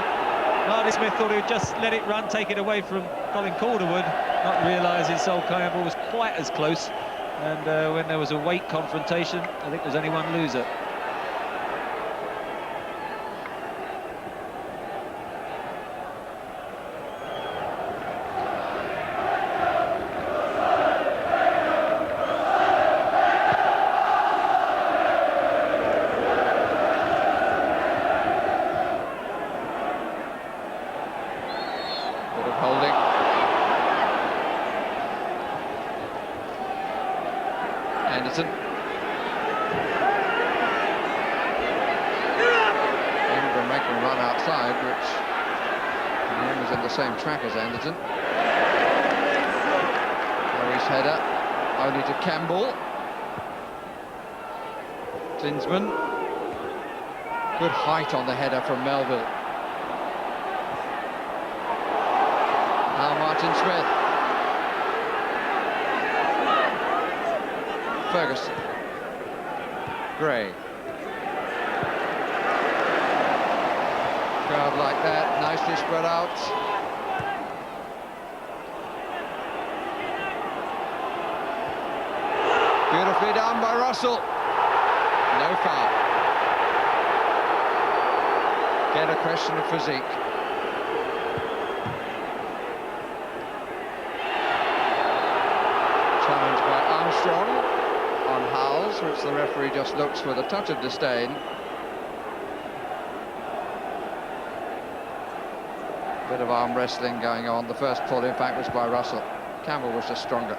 Marty Smith thought he would just let it run, take it away from Colin Calderwood, not realising Sol Campbell was quite as close. And when there was a weight confrontation, I think there's only one loser. Anderton. Ingram making a run outside, which was in the same track as Anderton. Harry's header, only to Campbell. Klinsmann. Good height on the header from Melville. Now Martin Smith. Ferguson. Gray. Crowd like that, nicely spread out. Beautifully done by Russell. No foul. Again, a question of physique. Challenged by Armstrong on Howells, which the referee just looks with a touch of disdain. Bit of arm wrestling going on. The first pull, in fact, was by Russell. Campbell was just stronger.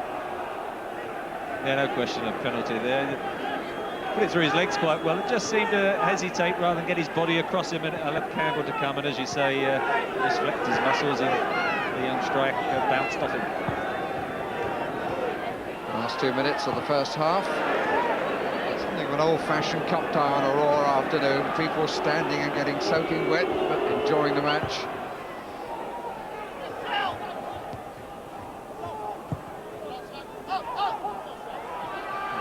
Yeah, no question of penalty there. Put it through his legs quite well. It just seemed to hesitate rather than get his body across him and allow Campbell to come and, as you say, deflect his muscles, and the young striker bounced off him. Last 2 minutes of the first half. It's something of an old-fashioned cup tie on a raw afternoon. People standing and getting soaking wet, but enjoying the match.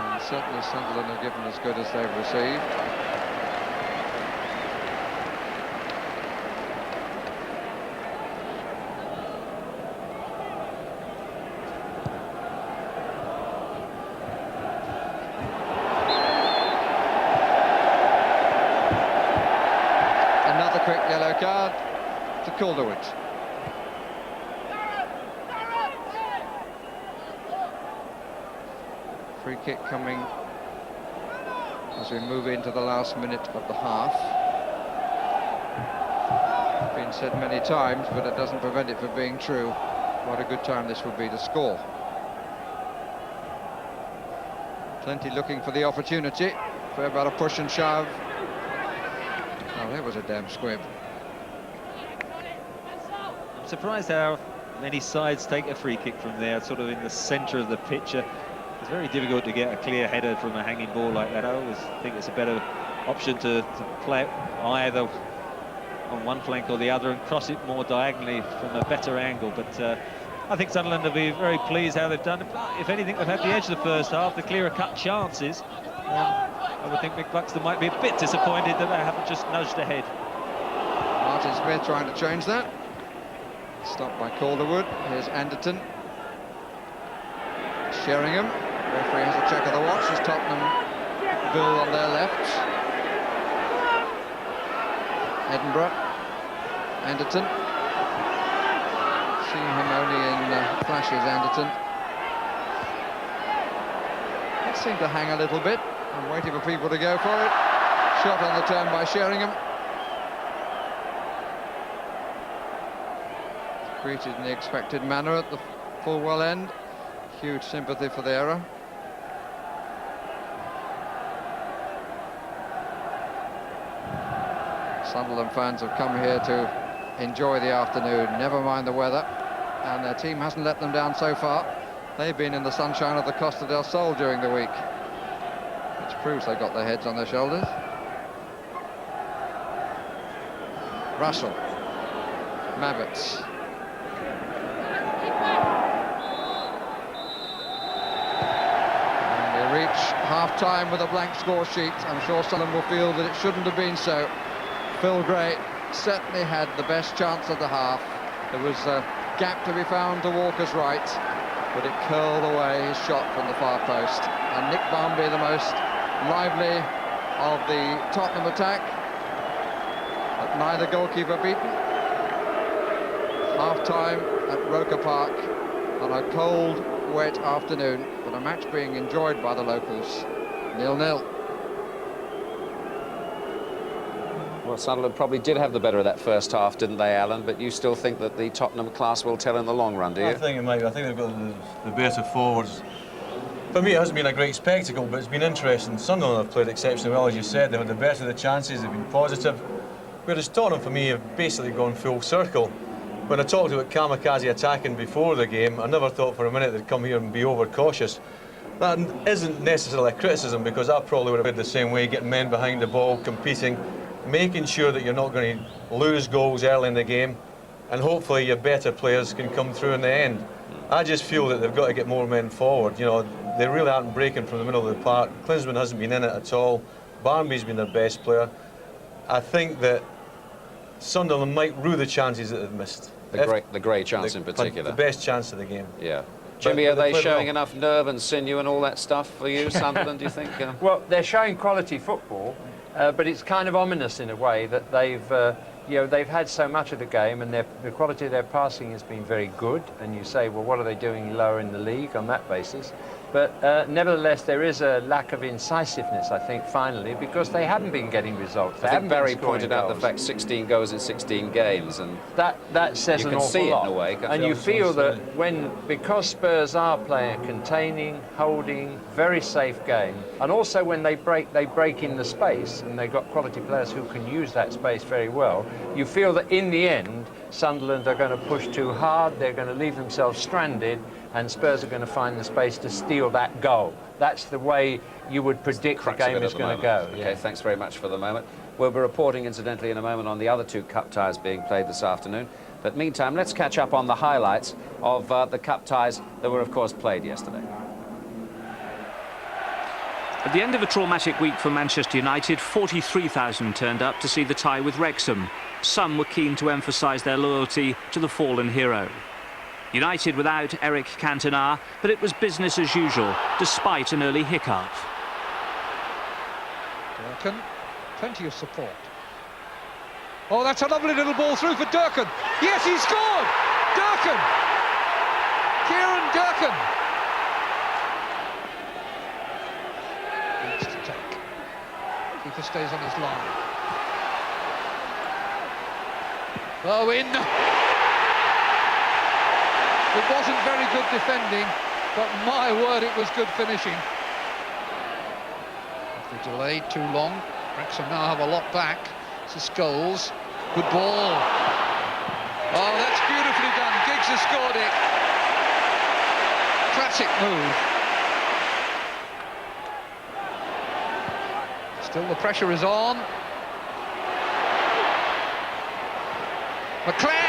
And certainly Sunderland have given as good as they've received. Quick yellow card to Calderwood. Free kick coming as we move into the last minute of the half. Been said many times, but it doesn't prevent it from being true. What a good time this would be to score. Plenty looking for the opportunity. Fair about a push and shove. Oh, that was a damn squib. I'm surprised how many sides take a free kick from there, sort of in the centre of the pitch. It's very difficult to get a clear header from a hanging ball like that. I always think it's a better option to play it either on one flank or the other and cross it more diagonally from a better angle. But I think Sunderland will be very pleased how they've done it. If anything, they've had the edge of the first half, the clearer cut chances. I would think Mick Buxton might be a bit disappointed that they haven't just nudged ahead. Martin Smith trying to change that. Stopped by Calderwood. Here's Anderton. Sheringham. Referee has a check of the watch as Tottenham Bill on their left. Edinburgh. Anderton. Seeing him only in flashes, Anderton. It seemed to hang a little bit. I'm waiting for people to go for it. Shot on the turn by Sheringham. Greeted in the expected manner at the full well end. Huge sympathy for the error. Sunderland fans have come here to enjoy the afternoon, never mind the weather, and their team hasn't let them down so far. They've been in the sunshine of the Costa del Sol during the week, which proves they've got their heads on their shoulders. Russell. Mavitz. And we reach half-time with a blank score sheet. I'm sure Sunderland will feel that it shouldn't have been so. Phil Gray certainly had the best chance of the half. There was a gap to be found to Walker's right, but it curled away his shot from the far post. And Nick Barmby, the most lively of the Tottenham attack, but neither goalkeeper beaten. Half-time at Roker Park on a cold, wet afternoon, but a match being enjoyed by the locals. 0-0. Well, Sunderland probably did have the better of that first half, didn't they, Alan? But you still think that the Tottenham class will tell in the long run, do you? I think it might be. I think they've got the better forwards. For me, it hasn't been a great spectacle, but it's been interesting. Sunderland have played exceptionally well, as you said. They've had the better of the chances, they've been positive. Whereas Tottenham, for me, have basically gone full circle. When I talked about kamikaze attacking before the game, I never thought for a minute they'd come here and be overcautious. That isn't necessarily a criticism, because I probably would have played the same way, getting men behind the ball, competing, making sure that you're not going to lose goals early in the game, and hopefully your better players can come through in the end. I just feel that they've got to get more men forward. You know, they really aren't breaking from the middle of the park. Klinsmann hasn't been in it at all. Barmby's been their best player. I think that Sunderland might rue the chances that they've missed. The Gray chance in particular. The best chance of the game. Yeah. Jimmy, are they showing well enough nerve and sinew and all that stuff for you, Sunderland, do you think? Well, they're showing quality football, but it's kind of ominous in a way that they've had so much of the game, and the quality of their passing has been very good. And you say, well, what are they doing lower in the league on that basis? But nevertheless, there is a lack of incisiveness, I think, finally, because they haven't been getting results. I think Barry pointed out the fact 16 goals in 16 games, and that says an awful lot. You can see it in a way, and you feel that because Spurs are playing a containing, holding, very safe game, and also when they break in the space, and they've got quality players who can use that space very well, you feel that in the end, Sunderland are going to push too hard, they're going to leave themselves stranded, and Spurs are going to find the space to steal that goal. That's the way you would predict the game is going to go. Okay, yeah. Thanks very much for the moment. We'll be reporting, incidentally, in a moment on the other two cup ties being played this afternoon. But meantime, let's catch up on the highlights of the cup ties that were, of course, played yesterday. At the end of a traumatic week for Manchester United, 43,000 turned up to see the tie with Wrexham. Some were keen to emphasise their loyalty to the fallen hero. United without Eric Cantona, but it was business as usual, despite an early hiccup. Durkin, plenty of support. Oh, that's a lovely little ball through for Durkin. Yes, he scored! Durkin! Kieran Durkin! Needs to take. Keeper stays on his line. Oh, in! It wasn't very good defending, but my word, it was good finishing. If they delayed too long, Wrexham now have a lot back. This is Scholes. Good ball. Oh, that's beautifully done. Giggs has scored it. Classic move. Still the pressure is on. McLeod!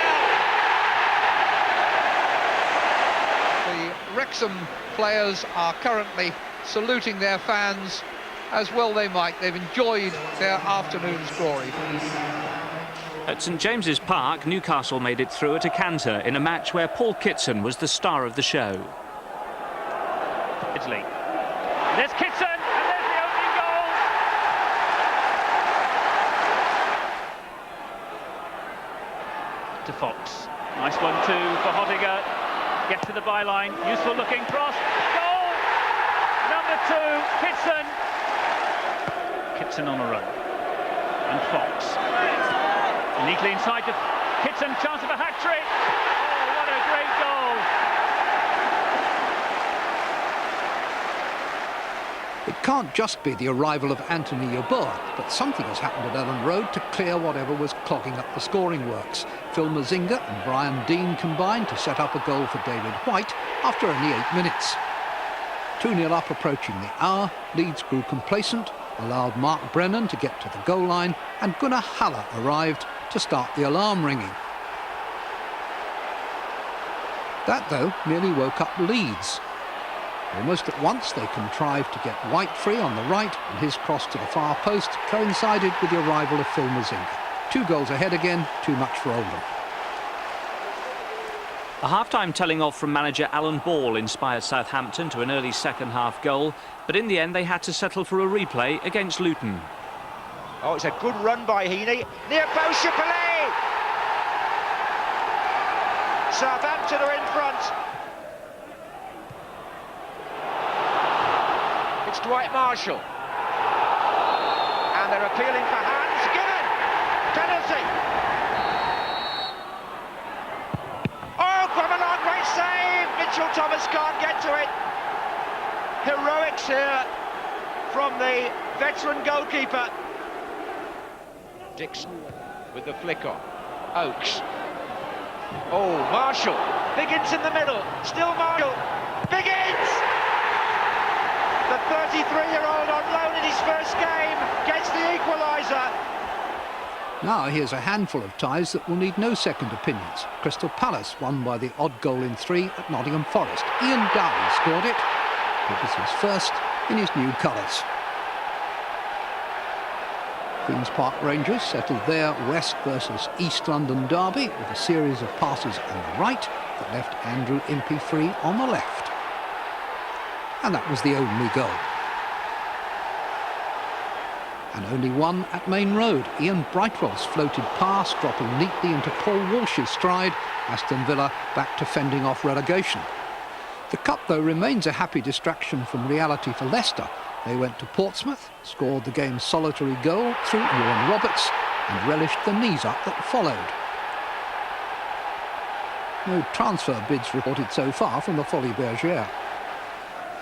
Wrexham players are currently saluting their fans as well they might. They've enjoyed their afternoon's glory. At St James's Park, Newcastle made it through at a canter in a match where Paul Kitson was the star of the show. Italy. There's Kitson, and there's the opening goal. To Fox. Nice one too for Hodiger. Gets to the byline, useful looking cross, goal! Number 2, Kitson. Kitson on a run. And Fox. Neatly inside to Kitson, chance of a hat-trick. Oh, what a great goal! It can't just be the arrival of Anthony Yeboah, but something has happened at Ellen Road to clear whatever was clogging up the scoring works. Phil Mazinga and Brian Deane combined to set up a goal for David White after only 8 minutes. 2-0 up approaching the hour, Leeds grew complacent, allowed Mark Brennan to get to the goal line, and Gunnar Haller arrived to start the alarm ringing. That, though, merely woke up Leeds. Almost at once they contrived to get White free on the right, and his cross to the far post coincided with the arrival of Phil Mazinga. 2 goals ahead again, too much for Oldham. A half-time telling off from manager Alan Ball inspired Southampton to an early second-half goal, but in the end they had to settle for a replay against Luton. Oh, it's a good run by Heaney, near Beauchapelet! Southampton are in front. It's Dwight Marshall. And they're appealing for hands. Given! Penalty! Oh, Guamelon, great save! Mitchell Thomas can't get to it. Heroics here from the veteran goalkeeper. Dixon with the flick on. Oakes. Oh, Marshall. Biggins in the middle. Still Marshall. Biggins! The 33-year-old on loan in his first game gets the equaliser. Now here's a handful of ties that will need no second opinions. Crystal Palace won by the odd goal in 3 at Nottingham Forest. Ian Dowie scored it. It was his first in his new colours. Queen's Park Rangers settled their West versus East London derby with a series of passes on the right that left Andrew Impey free on the left. And that was the only goal. And only one at Main Road. Ian Brightwell's floated pass dropping neatly into Paul Walsh's stride. Aston Villa back to fending off relegation. The Cup, though, remains a happy distraction from reality for Leicester. They went to Portsmouth, scored the game's solitary goal through Ewan Roberts and relished the knees-up that followed. No transfer bids reported so far from the Folies Bergère.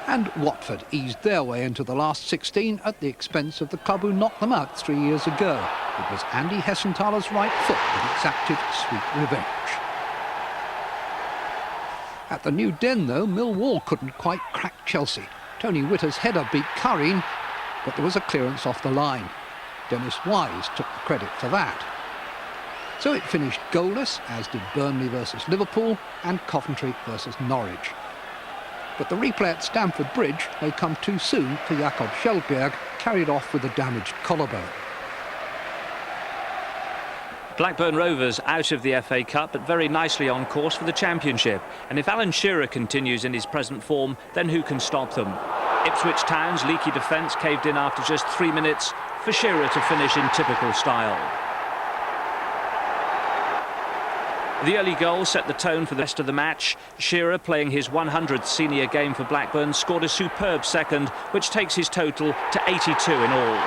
And Watford eased their way into the last 16 at the expense of the club who knocked them out 3 years ago. It was Andy Hessenthaler's right foot that exacted sweet revenge. At the New Den, though, Millwall couldn't quite crack Chelsea. Tony Whitta's header beat Curran, but there was a clearance off the line. Dennis Wise took the credit for that. So it finished goalless, as did Burnley versus Liverpool and Coventry versus Norwich. But the replay at Stamford Bridge may come too soon for Jakob Kjellberg, carried off with a damaged collarbone. Blackburn Rovers out of the FA Cup, but very nicely on course for the Championship. And if Alan Shearer continues in his present form, then who can stop them? Ipswich Town's leaky defence caved in after just 3 minutes for Shearer to finish in typical style. The early goal set the tone for the rest of the match. Shearer, playing his 100th senior game for Blackburn, scored a superb second, which takes his total to 82 in all.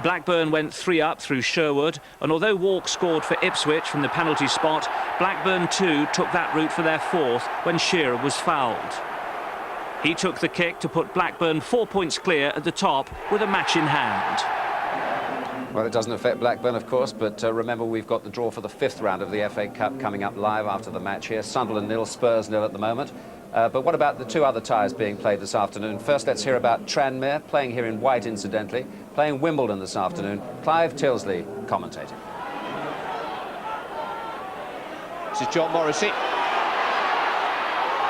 Blackburn went 3 up through Sherwood, and although Walk scored for Ipswich from the penalty spot, Blackburn too took that route for their 4th when Shearer was fouled. He took the kick to put Blackburn 4 points clear at the top with a match in hand. Well, it doesn't affect Blackburn, of course, but remember we've got the draw for the 5th round of the FA Cup coming up live after the match here. Sunderland 0, Spurs 0 at the moment. But what about the 2 other ties being played this afternoon? First, let's hear about Tranmere, playing here in white, incidentally, playing Wimbledon this afternoon. Clive Tilsley commentating. This is John Morrissey.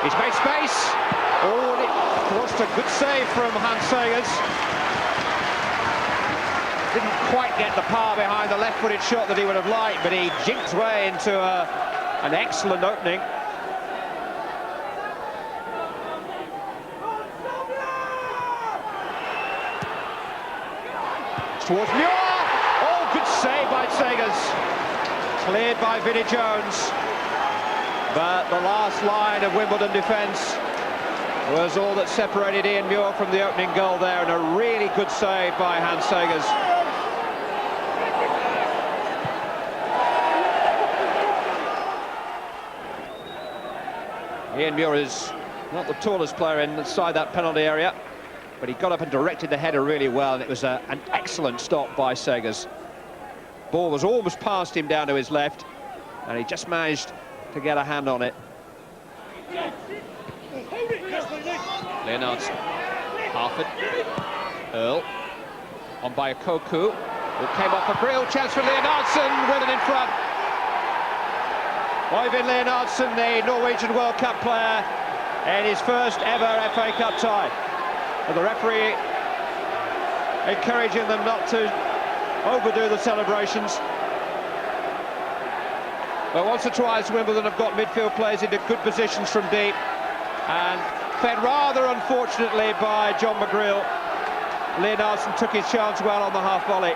He's made space. Oh, and it forced a good save from Hans Segers. Didn't quite get the power behind the left-footed shot that he would have liked, but he jinked his way into an excellent opening. Towards Muir. Oh, good save by Segers. Cleared by Vinnie Jones. But the last line of Wimbledon defence was all that separated Ian Muir from the opening goal there, and a really good save by Hans Segers. Ian Muir is not the tallest player inside that penalty area, but he got up and directed the header really well, and it was an excellent stop by Segers. Ball was almost past him down to his left, and he just managed to get a hand on it. Leonardson, Harford, Earl, on by Koku, who came off a real chance for Leonardson, with it in front. Øyvind Leonardson, the Norwegian World Cup player, in his first ever FA Cup tie. And the referee encouraging them not to overdo the celebrations. But once or twice Wimbledon have got midfield players into good positions from deep, and fed rather unfortunately by John McGreal. Leonardson took his chance well on the half volley.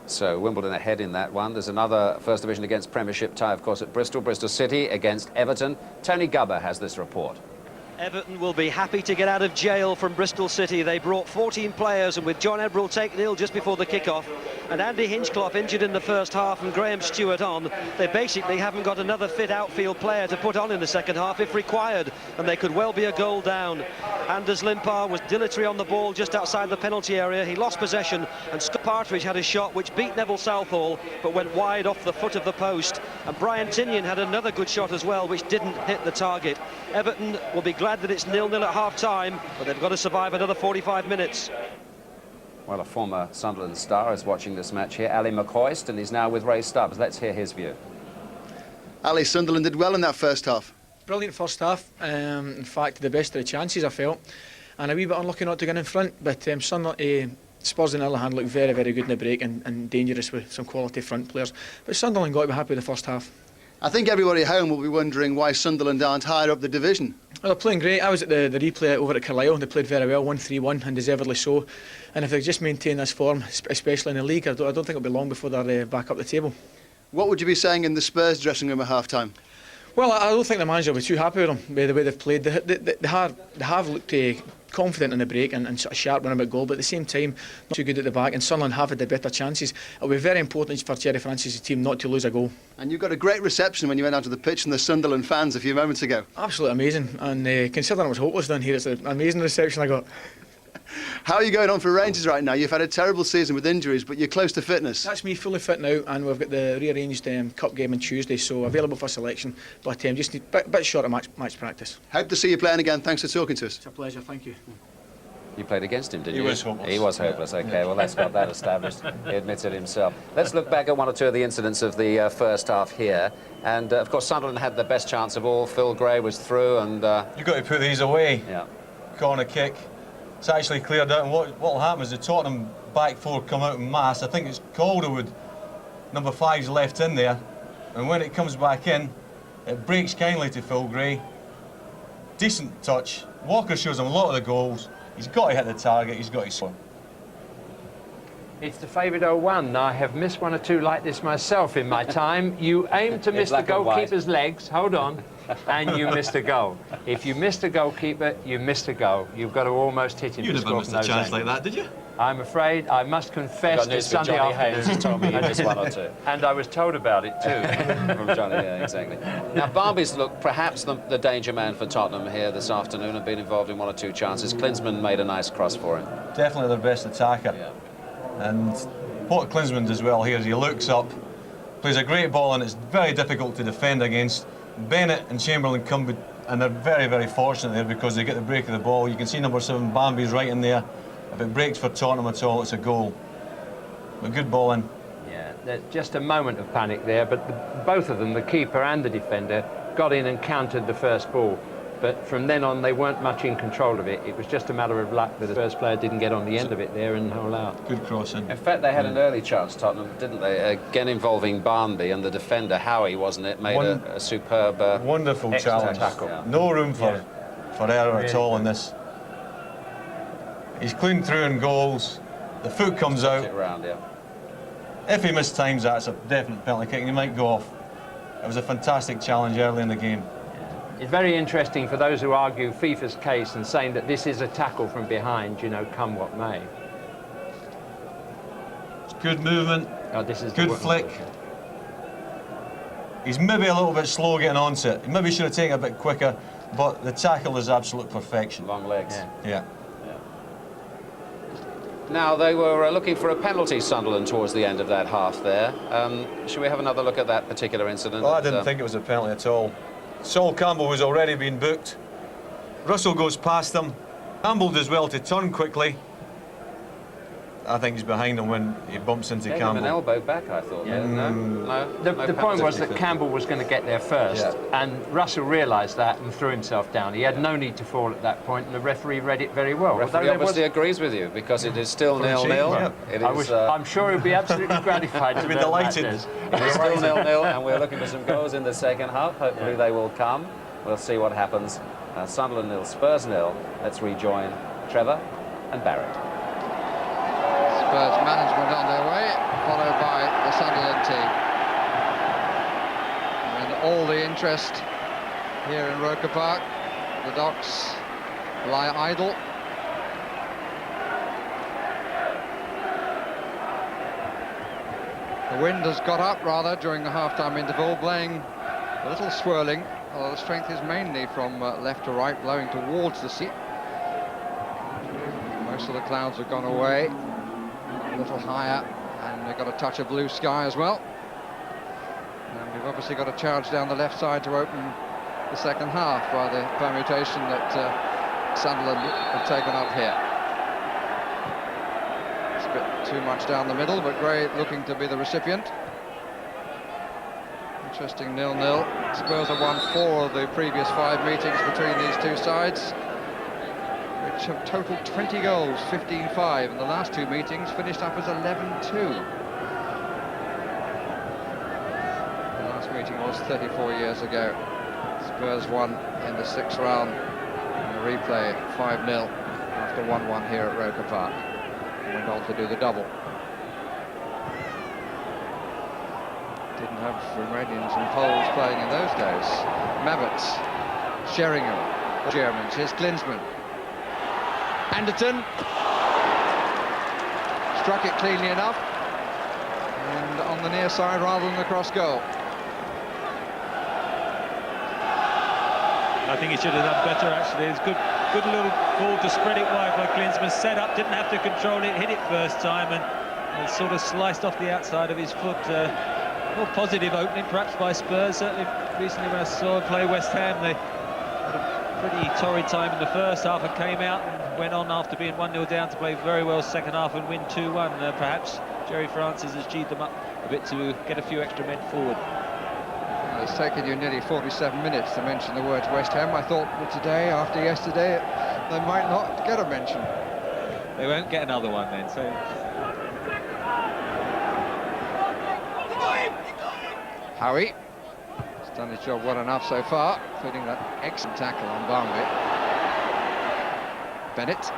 So Wimbledon ahead in that one. There's another First Division against Premiership tie, of course, at Bristol. Bristol City against Everton. Tony Gubber has this report. Everton will be happy to get out of jail from Bristol City. They brought 14 players, and with John Ebrell taken ill just before the kick-off and Andy Hinchcliffe injured in the first half and Graham Stewart on, they basically haven't got another fit outfield player to put on in the second half if required, and they could well be a goal down. Anders Limpar was dilatory on the ball just outside the penalty area. He lost possession, and Scott Partridge had a shot which beat Neville Southall but went wide off the foot of the post, and Brian Tinian had another good shot as well which didn't hit the target. Everton will be glad that it's 0-0 at half-time, but they've got to survive another 45 minutes. Well, a former Sunderland star is watching this match here, Ali McCoist, and he's now with Ray Stubbs. Let's hear his view. Ali, Sunderland did well in that first half. Brilliant first half. In fact, the best of the chances, I felt. And a wee bit unlucky not to get in front, but Spurs on the other hand looked very, very good in the break and dangerous with some quality front players. But Sunderland got to be happy with the first half. I think everybody at home will be wondering why Sunderland aren't higher up the division. Well, they're playing great. I was at the replay over at Carlisle. They played very well, 1-3-1, and deservedly so. And if they just maintain this form, especially in the league, I don't think it'll be long before they're back up the table. What would you be saying in the Spurs dressing room at half-time? Well, I don't think the manager will be too happy with them, by the way they've played. They have looked confident in the break and sort of sharp when about goal, but at the same time not too good at the back, and Sunderland have had the better chances. It'll be very important for Terry Francis' team not to lose a goal. And you got a great reception when you went out to the pitch from the Sunderland fans a few moments ago. Absolutely amazing, and considering it was hopeless down here, it's an amazing reception I got. How are you going on for Rangers right now? You've had a terrible season with injuries, but you're close to fitness. That's me fully fit now, and we've got the rearranged cup game on Tuesday, so available for selection, but just need a bit short of match practice. Hope to see you playing again. Thanks for talking to us. It's a pleasure, thank you. You played against him, didn't you? He was hopeless. He was hopeless, OK. Well, that's got that established. He admits it himself. Let's look back at one or two of the incidents of the first half here. And, of course, Sunderland had the best chance of all. Phil Gray was through and... You've got to put these away. Yeah. Corner kick. It's actually cleared out, and what will happen is the Tottenham back four come out in mass. I think it's Calderwood, number 5's left in there, and when it comes back in, it breaks kindly to Phil Gray. Decent touch. Walker shows him a lot of the goals. He's got to hit the target, he's got to score. It's the favourite 0-1. I have missed one or two like this myself in my time. You aim to miss the goalkeeper's legs, hold on, and you missed a goal. If you missed a goalkeeper, you missed a goal. You've got to almost hit him. You never missed a chance like that, did you? I'm afraid, I must confess to Sunday afternoon. Hayes told me he missed one or two. And I was told about it too. From Johnny, yeah, exactly. Now, Barmby's looked perhaps the danger man for Tottenham here this afternoon and been involved in one or two chances. Klinsmann made a nice cross for him. Definitely their best attacker. Yeah. And what Klinsmann does well here is he looks up, plays a great ball, and it's very difficult to defend against. Bennett and Chamberlain come, and they're very, very fortunate there because they get the break of the ball. You can see number 7, Bambi's right in there. If it breaks for Tottenham at all, it's a goal. A good ball in. Yeah, there's just a moment of panic there, but both of them, the keeper and the defender, got in and countered the first ball. But from then on, they weren't much in control of it. It was just a matter of luck that the first player didn't get on the end of it there and hole out. Good crossing. In fact, they had an early chance, Tottenham, didn't they? Again involving Barnby, and the defender, Howie, wasn't it, made a superb wonderful challenge. Tackle. Yeah. No room for error really at all in this. He's cleaned through in goals. The foot comes out. It around, yeah. If he mistimes that, it's a definite penalty kick and he might go off. It was a fantastic challenge early in the game. It's very interesting for those who argue FIFA's case and saying that this is a tackle from behind, you know, come what may. It's good movement, this is good flick. He's maybe a little bit slow getting onto it. He maybe should have taken it a bit quicker, but the tackle is absolute perfection. Long legs. Yeah. Now, they were looking for a penalty, Sunderland, towards the end of that half there. Should we have another look at that particular incident? Well, I didn't think it was a penalty at all. Sol Campbell was already being booked. Russell goes past him. Campbell does well to turn quickly. I think he's behind him when he bumps into Gave him Campbell. an elbow back, I thought. Yeah. No. The point was that Campbell was going to get there first, and Russell realised that and threw himself down. He had no need to fall at that point, and the referee read it very well. The referee obviously agrees with you, because it is still 0-0. I'm sure he'll be absolutely gratified to be know delighted. that, Des. It is still 0-0, and we're looking for some goals in the second half. Hopefully they will come. We'll see what happens. Sunderland 0, Spurs 0. Let's rejoin Trevor and Barrett. Spurs management on their way, followed by the Sunderland team. And all the interest here in Roker Park. The docks lie idle. The wind has got up, rather, during the half-time interval, blowing a little swirling, although the strength is mainly from left to right, blowing towards the sea. Most of the clouds have gone away, a little higher, and they've got a touch of blue sky as well. And we've obviously got a charge down the left side to open the second half by the permutation that Sunderland have taken up here. It's a bit too much down the middle, but Gray looking to be the recipient. Interesting 0-0. Spurs have won 4 of the previous 5 meetings between these two sides, which have totaled 20 goals, 15-5, and the last 2 meetings finished up as 11-2. The last meeting was 34 years ago. Spurs won in the 6th round in the replay 5-0 after 1-1 here at Roker Park. Went on to do the double. Didn't have Romanians and Poles playing in those days. Mavets, Sheringham, the Germans. Here's Klinsmann. Anderton struck it cleanly enough, and on the near side rather than the cross goal. I think he should have done better, actually. It's good little ball to spread it wide by Klinsmann. Set up, didn't have to control it, hit it first time, and sort of sliced off the outside of his foot. More positive opening, perhaps, by Spurs. Certainly, recently when I saw them play West Ham, they had a pretty torrid time in the first half and came out and went on after being 1-0 down to play very well second half and win 2-1. Perhaps Jerry Francis has G'd them up a bit to get a few extra men forward. Well, it's taken you nearly 47 minutes to mention the words West Ham. I thought that today, after yesterday, they might not get a mention. They won't get another one then, so... Howie has done his job well enough so far, including that excellent tackle on Barnby. Bennett.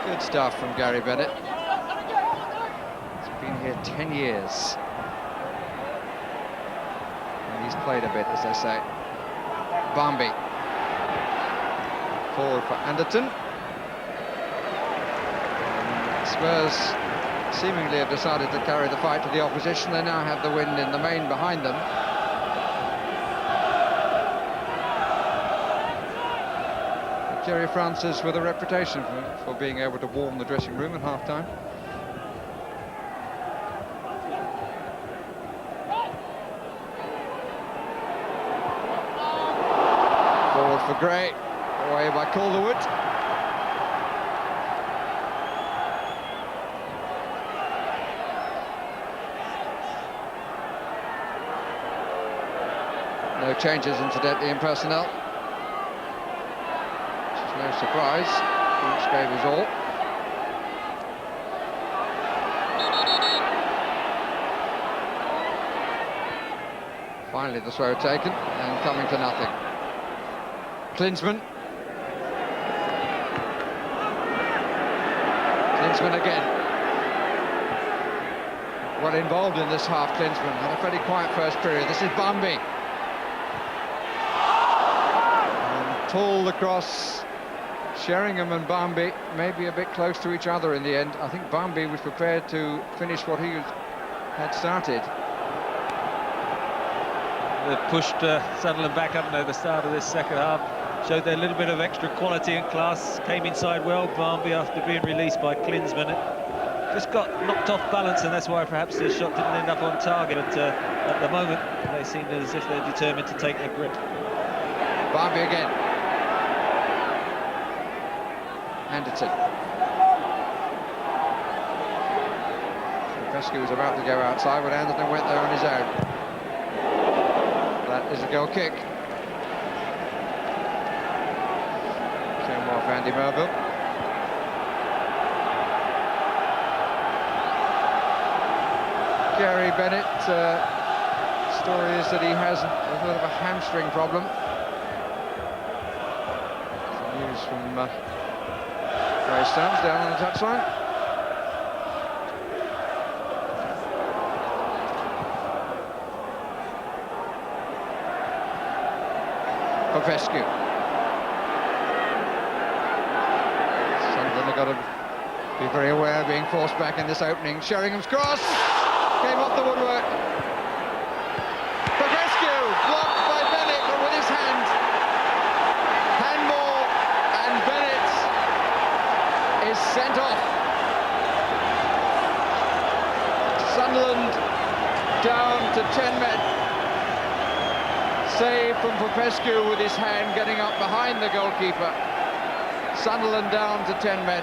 Good stuff from Gary Bennett. He's been here 10 years. And he's played a bit, as they say. Barnby. Forward for Anderton. And Spurs seemingly have decided to carry the fight to the opposition. They now have the wind in the main behind them. But Jerry Francis with a reputation for being able to warm the dressing room at half-time. Forward for Gray, away by Calderwood. No changes, incidentally, in personnel. Which is no surprise. Each gave his all. Finally, the throw taken and coming to nothing. Klinsmann. Klinsmann again. Well involved in this half, Klinsmann. Had a fairly quiet first period. This is Barnby. Pulled across. Sheringham and Barnby may be a bit close to each other in the end. I think Barnby was prepared to finish what he had started. They've pushed Sunderland back up at the start of this second half. Showed their little bit of extra quality and class. Came inside well, Barnby, after being released by Klinsmann. Just got knocked off balance, and that's why perhaps the shot didn't end up on target. But at the moment, they seem as if they're determined to take their grip. Barnby again. Anderton. Popescu was about to go outside, but Anderton went there on his own. That is a goal kick. Came off Andy Melville. Gary Bennett, story is that he has a bit of a hamstring problem. Some news from Ray Stones down on the touchline. Popescu. Sunderland have got to be very aware of being forced back in this opening. Sheringham's cross came off the woodwork. Popescu blocked by Bennett, but with his hand. Handball, and Bennett is sent off. Sunderland down to 10 men. Save from Popescu with his hand getting up behind the goalkeeper. Sunderland down to 10 men,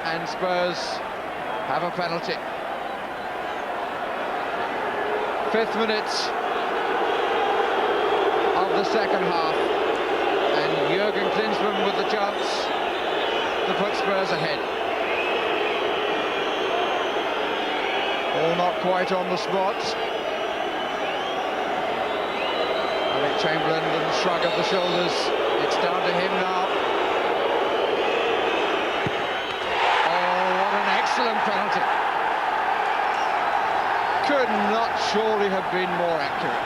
and Spurs have a penalty. 5th minute of the second half, and Jurgen Klinsmann with the chance to put Spurs ahead. All not quite on the spot. Chamberlain, a little shrug of the shoulders. It's down to him now. Oh, what an excellent penalty. Could not surely have been more accurate.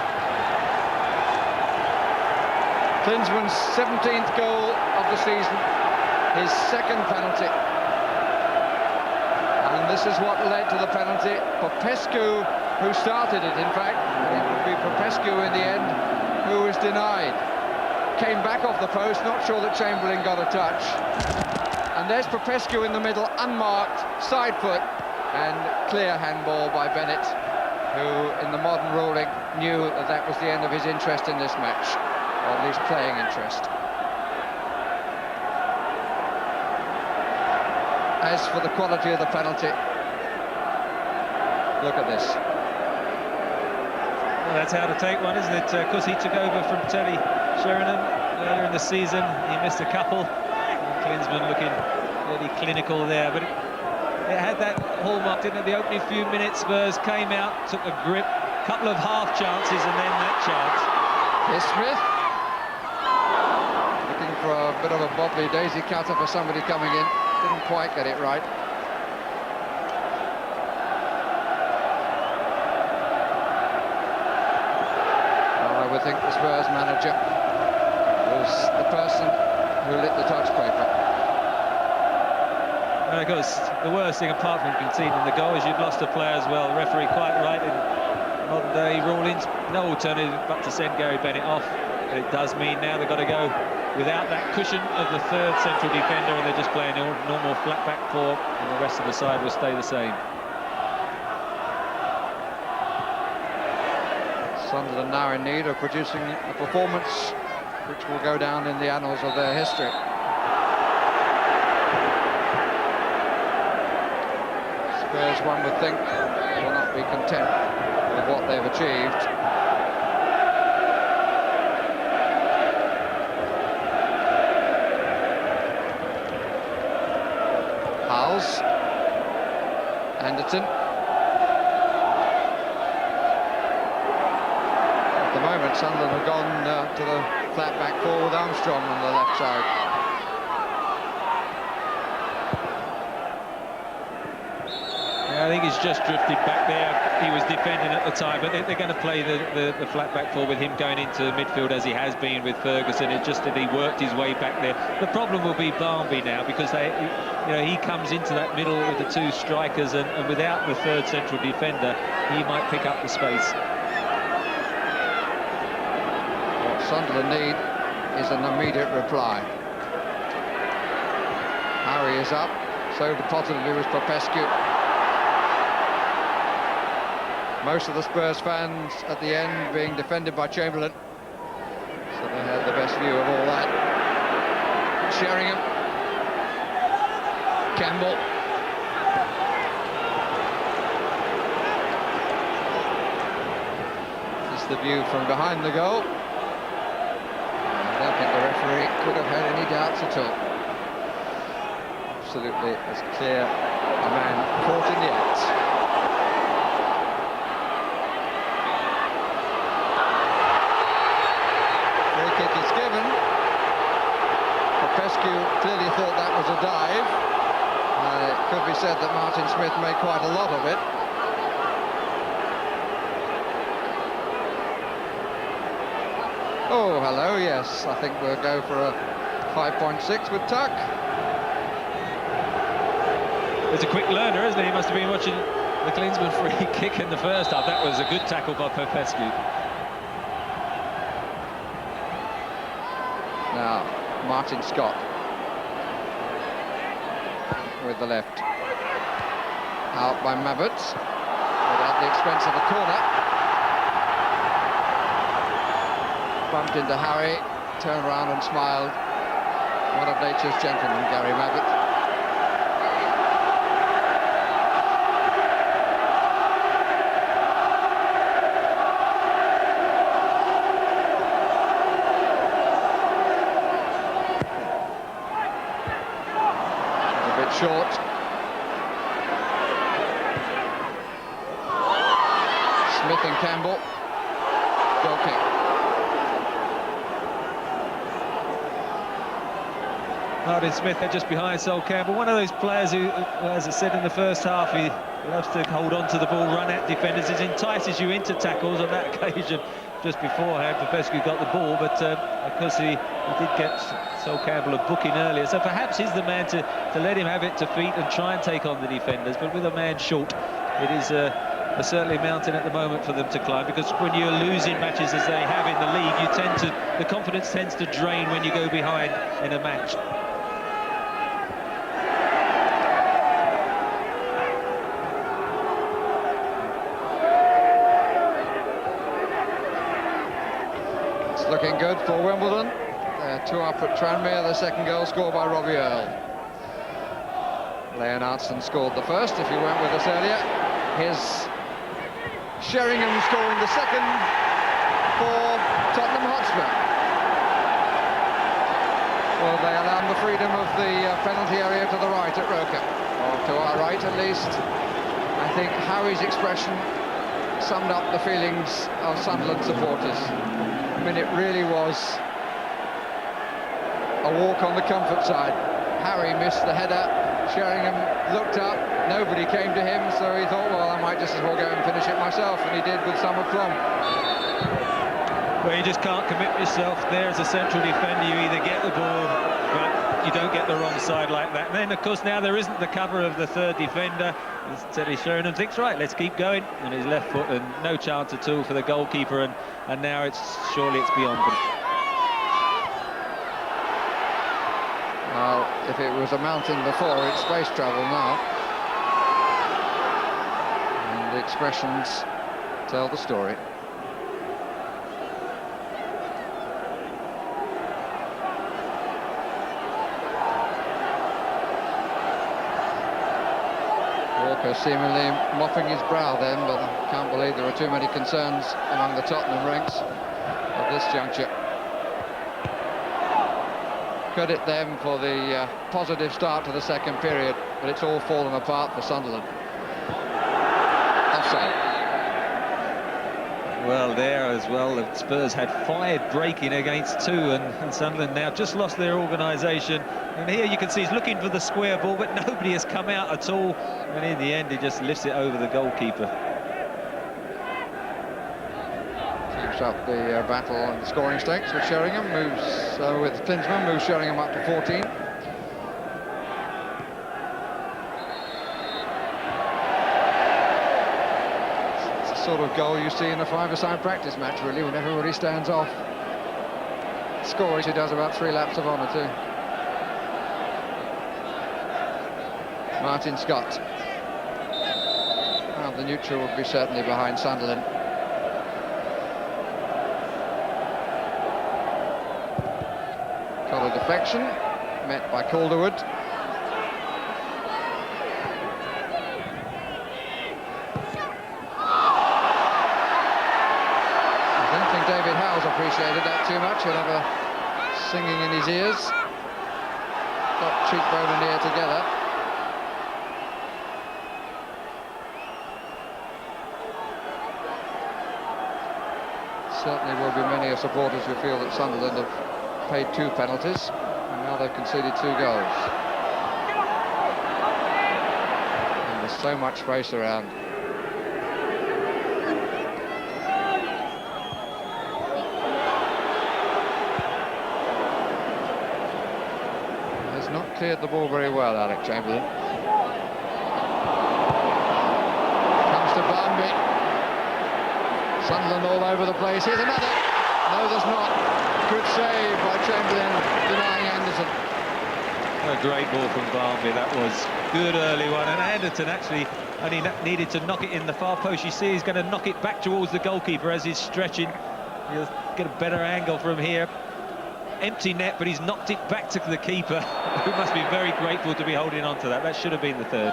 Klinsmann's 17th goal of the season, his 2nd penalty. And this is what led to the penalty. Popescu, who started it, in fact, and it would be Popescu in the end who was denied. Came back off the post, not sure that Chamberlain got a touch. And there's Popescu in the middle, unmarked, side foot, and clear handball by Bennett, who in the modern ruling knew that that was the end of his interest in this match, or at least playing interest. As for the quality of the penalty, look at this. Well, that's how to take one, isn't it? Because he took over from Terry Sheringham earlier in the season. He missed a couple. Klinsmann looking really clinical there, but it had that hallmark, didn't it? The opening few minutes, Spurs came out, took a grip, couple of half chances, and then that chance. Here's Smith. Looking for a bit of a bobbly daisy cutter for somebody coming in. Didn't quite get it right. I would think the Spurs manager was the person who lit the touch paper. Because the worst thing, apart from conceding the goal, is you've lost a player as well. The referee quite right in modern day rulings. No alternative but to send Gary Bennett off. But it does mean now they've got to go without that cushion of the 3rd central defender, and they're just playing a normal flat back 4, and the rest of the side will stay the same. Sunderland now in need of producing a performance which will go down in the annals of their history. Spurs, one would think, will not be content with what they've achieved. Howells, Anderton. At the moment, Sunderland have gone to the flat back 4 with Armstrong on the left side. Yeah, I think he's just drifted back there. He was defending at the time, but they're going to play the flat back 4 with him going into midfield as he has been with Ferguson. It's just that he worked his way back there. The problem will be Barnby now, because he comes into that middle with the 2 strikers, and without the 3rd central defender, he might pick up the space. What Sunderland need is an immediate reply. Harry is up, so depositively was Popescu. Most of the Spurs fans at the end being defended by Chamberlain, so they had the best view of all that. Sheringham. Campbell. This is the view from behind the goal. I don't think the referee could have had any doubts at all. Absolutely as clear a man caught in the act. Free kick is given. Popescu clearly thought that was a dive. It could be said that Martin Smith made quite a lot of it. Oh, hello, yes. I think we'll go for a 5.6 with Tuck. He's a quick learner, isn't he? He must have been watching the Klinsmann free kick in the first half. That was a good tackle by Popescu. Now, Martin Scott with the left. Out by Mabbott, but at the expense of a corner. Bumped into Harry, turned around and smiled. One of nature's gentlemen, Gary Mabbott. Short. Smith and Campbell. Goal kick. Martin Smith just behind Sol Campbell. One of those players who, as I said in the first half, he loves to hold on to the ball, run at defenders. It entices you into tackles. On that occasion, just beforehand, Popescu got the ball, but because he did get Sol Campbell a booking earlier, so perhaps he's the man to let him have it to feet and try and take on the defenders. But with a man short, it is certainly a mountain at the moment for them to climb, because when you're losing matches as they have in the league, the confidence tends to drain when you go behind in a match. Looking good for Wimbledon. They're 2 up at Tranmere, the second goal scored by Robbie Earle. Leonardson scored the first, if you weren't with us earlier. Here's Sheringham scoring the second for Tottenham Hotspur. Well, they allow the freedom of the penalty area to the right at Roker, or to our right at least. I think Howie's expression summed up the feelings of Sunderland supporters. I mean, it really was a walk on the comfort side. Harry missed the header. Sheringham looked up. Nobody came to him, so he thought, well, I might just as well go and finish it myself, and he did with some aplomb. Well, you just can't commit yourself there as a central defender. You either get the ball, but you don't get the wrong side like that. And then, of course, now there isn't the cover of the third defender. Teddy Sheringham thinks, right, let's keep going on his left foot, and no chance at all for the goalkeeper, and now surely it's beyond them. Well, if it was a mountain before, it's space travel now. And the expressions tell the story. Walker seemingly mopping his brow then, but I can't believe there are too many concerns among the Tottenham ranks at this juncture. Credit them for the positive start to the second period, but it's all fallen apart for Sunderland. Offside. Well, there as well, the Spurs had 5 breaking against 2, and Sunderland now just lost their organisation. And here you can see he's looking for the square ball, but nobody has come out at all. And in the end, he just lifts it over the goalkeeper. Keeps up the battle and scoring stakes with Sheringham, with Klinsmann, moves Sheringham up to 14. It's the sort of goal you see in a 5-a-side practice match, really, when everybody stands off. Scores, he does about 3 laps of honour, too. Martin Scott. Well, the neutral would be certainly behind Sunderland. Collar deflection, met by Calderwood. appreciated that too much. He'll have a singing in his ears. Got cheekbone and ear together. Certainly will be many supporters who feel that Sunderland have paid 2 penalties, and now they've conceded 2 goals. And there's so much space around. Has not cleared the ball very well, Alec Chamberlain. Comes to Barmby. Sunderland all over the place. Here's another. No, there's not. Good save by Chamberlain, denying Anderton. A great ball from Barmby. That was good early one. And Anderton actually only needed to knock it in the far post. You see he's going to knock it back towards the goalkeeper as he's stretching. He'll get a better angle from here. Empty net, but he's knocked it back to the keeper, who must be very grateful to be holding on to that. That should have been the third.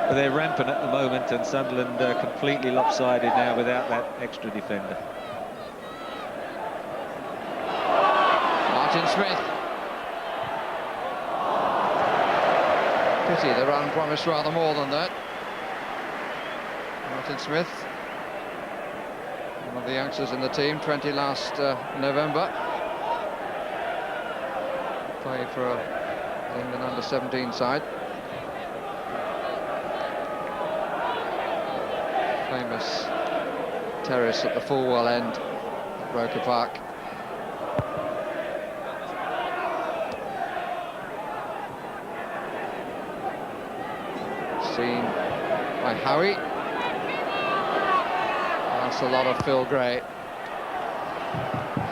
But they're rampant at the moment, and Sunderland completely lopsided now without that extra defender. Martin Smith. Pity the run promised rather more than that. Martin Smith, one of the youngsters in the team, 20 last November. Played for England under-17 side. Famous terrace at the Fulwell end at Roker Park. Seen by Howie. That's a lot of Phil Gray.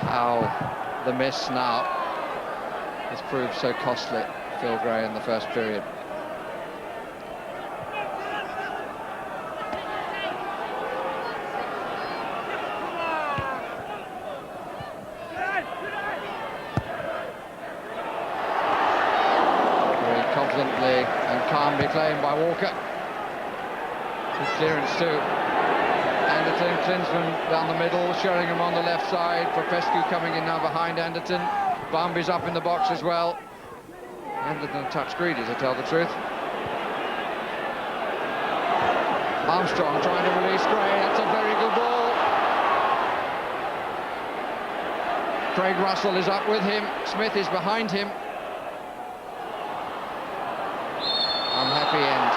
How the miss now has proved so costly, Phil Gray, in the first period. And calmly claimed by Walker. Good clearance too. Anderton, Klinsmann down the middle, Sheringham on the left side. Popescu coming in now behind Anderton. Barmby's up in the box as well. Anderton a touch greedy, to tell the truth. Armstrong trying to release Gray. That's a very good ball. Craig Russell is up with him. Smith is behind him. Unhappy end.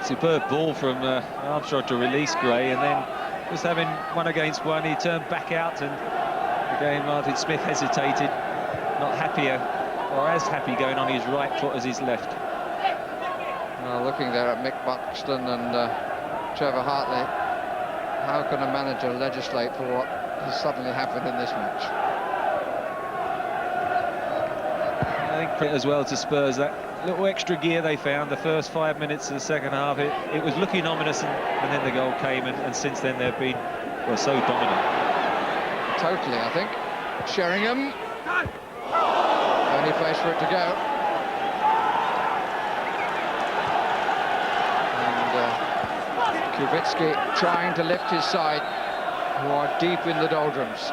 Superb ball from Armstrong to release Gray, and then just having 1 against 1, he turned back out, and again Martin Smith hesitated, not happier or as happy going on his right foot as his left. Well, looking there at Mick Buxton and Trevor Hartley, how can a manager legislate for what has suddenly happened in this match? I think as well to Spurs, that little extra gear they found the first 5 minutes of the second half, it was looking ominous, and then the goal came, and since then they've been, well, so dominant. Totally, I think. Sheringham. Only place for it to go. And Kubicki trying to lift his side, who are deep in the doldrums.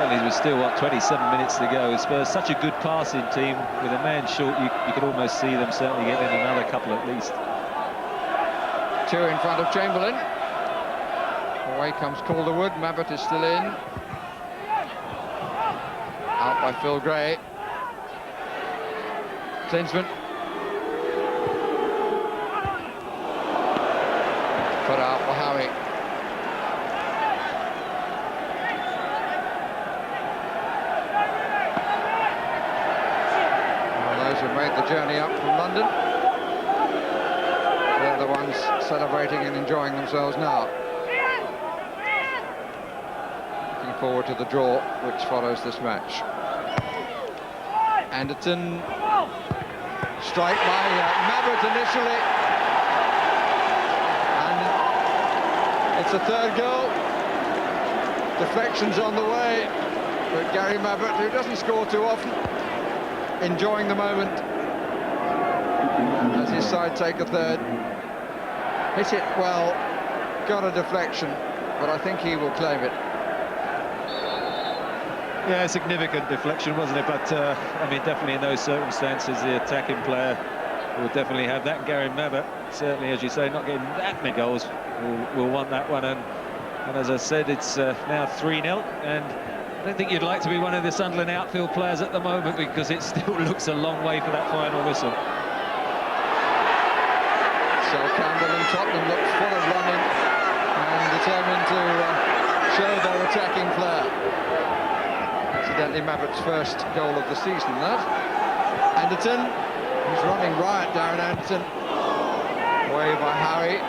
With still, what, 27 minutes to go. Spurs such a good passing team. With a man short, you could almost see them certainly getting another couple at least. 2 in front of Chamberlain. Away comes Calderwood. Mabbutt is still in. Out by Phil Gray. Klinsmann. Put out for Howie. Made the journey up from London. They're the ones celebrating and enjoying themselves now. Looking forward to the draw which follows this match. Anderton, strike by Mabbutt initially, and it's a third goal. Deflections on the way, but Gary Mabbutt, who doesn't score too often, enjoying the moment as his side take a third. Hit it well, got a deflection, but I think he will claim it. Yeah, significant deflection, wasn't it? But, I mean, definitely in those circumstances, the attacking player will definitely have that. Gary Mabbutt, certainly, as you say, not getting that many goals, will want that one. And as I said, it's now 3-0, and I don't think you'd like to be one of the Sunderland outfield players at the moment, because it still looks a long way for that final whistle. So Campbell and Tottenham look full of running and determined to show their attacking flair. Incidentally, Mabbutt's first goal of the season, that. Anderton, who's running riot, Darren Anderton. Away by Howie.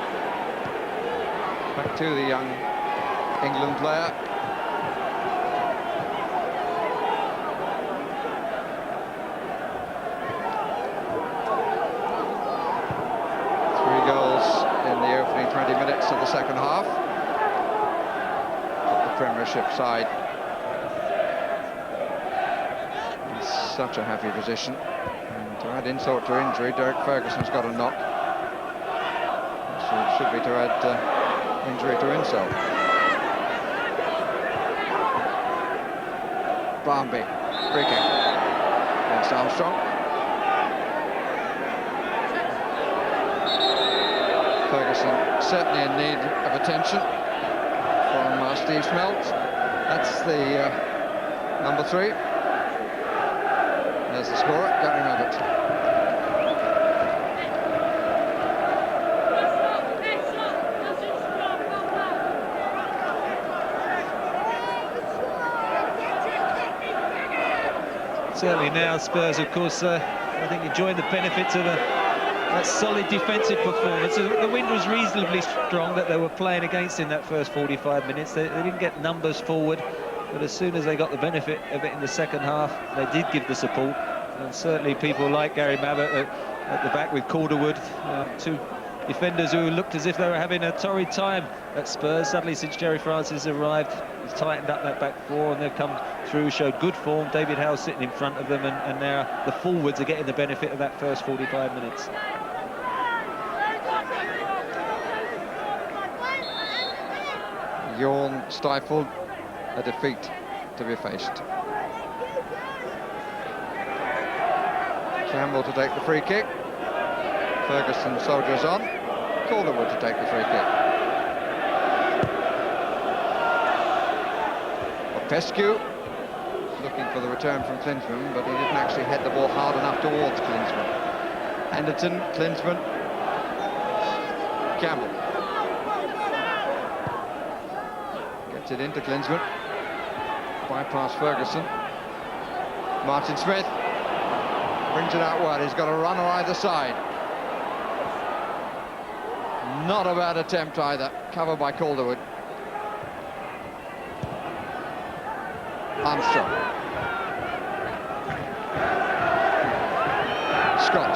Back to the young England player. In the opening 20 minutes of the second half. The Premiership side in such a happy position. And to add insult to injury, Derek Ferguson's got a knock. So it should be to add injury to insult. Barnby, free kick against Armstrong. Ferguson certainly in need of attention from Steve Smeltz. That's the number 3. There's the scorer, Gary Mabbutt. Certainly now Spurs, of course, I think enjoying the benefits of that solid defensive performance. The wind was reasonably strong that they were playing against in that first 45 minutes. They didn't get numbers forward, but as soon as they got the benefit of it in the second half, they did give the support. And certainly people like Gary Mabbutt at the back with Calderwood, 2 defenders who looked as if they were having a torrid time at Spurs. Suddenly, since Jerry Francis arrived, he's tightened up that back 4, and they've come through, showed good form. David Howe sitting in front of them, and now the forwards are getting the benefit of that first 45 minutes. Yawn stifled, a defeat to be faced. Campbell to take the free kick. Ferguson soldiers on. Calderwood to take the free kick. Pescu looking for the return from Klinsmann, but he didn't actually head the ball hard enough towards Klinsmann. Anderton, Klinsmann, Campbell. Gets it into Klinsmann. Bypass Ferguson. Martin Smith brings it out wide. He's got a runner either side. Not a bad attempt either. Covered by Calderwood. Armstrong. Scott.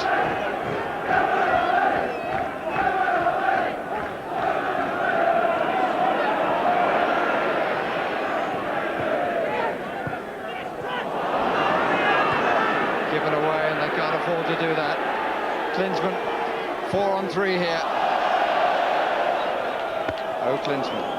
Given away, and they can't afford to do that. Klinsmann, 4 on 3 here. Oh, Klinsmann.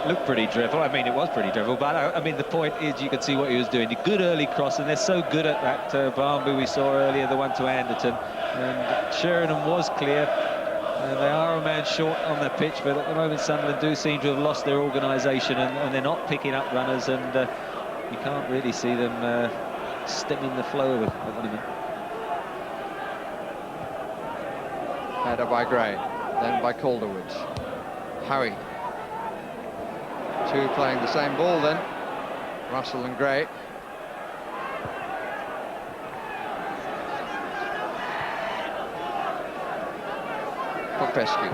Looked pretty dreadful. I mean, it was pretty dreadful, but I mean, the point is you could see what he was doing. A good early cross, and they're so good at that. Barnby we saw earlier, the one to Anderton, and Sheringham was clear. They are a man short on the pitch, but at the moment Sunderland do seem to have lost their organisation, and they're not picking up runners, and you can't really see them stemming the flow of it at the moment. Header by Gray, then by Calderwood. Howie. 2 playing the same ball then, Russell and Gray. Popescu.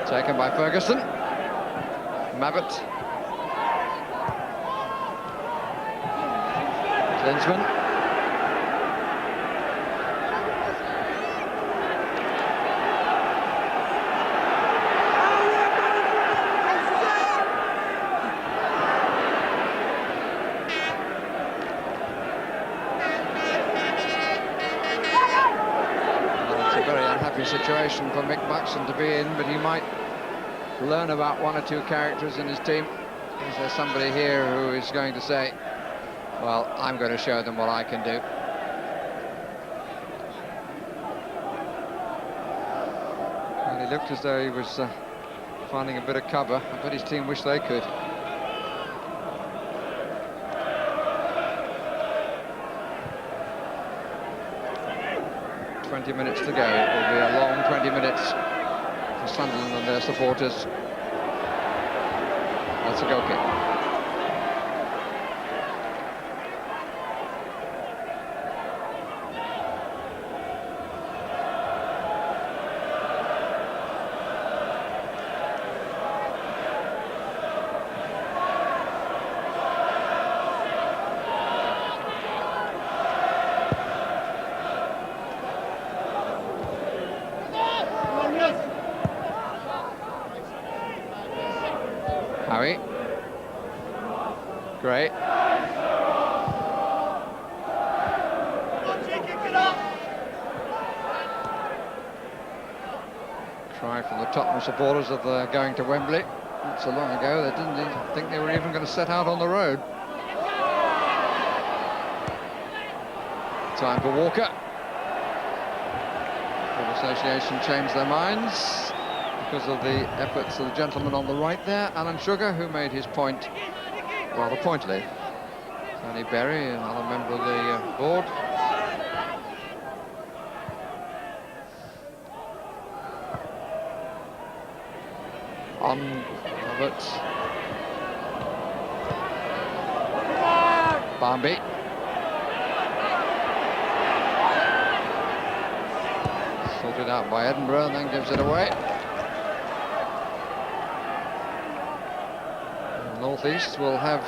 Taken by Ferguson. Mabbott. Klinsmann. Situation for Mick Buxton to be in, but he might learn about one or two characters in his team. Is there somebody here who is going to say, well, I'm going to show them what I can do? Well, he looked as though he was finding a bit of cover. I bet his team wish they could. Minutes to go. It will be a long 20 minutes for Sunderland and their supporters. That's a goal kick. Howie. Great. Cry from the Tottenham supporters of going to Wembley. Not so long ago, they didn't even think they were even going to set out on the road. Time for Walker. The association changed their minds because of the efforts of the gentleman on the right there, Alan Sugar, who made his point rather pointedly. Tony Berry, another member of the board. On Roberts. Barnby. Sorted out by Edinburgh and then gives it away. North East will have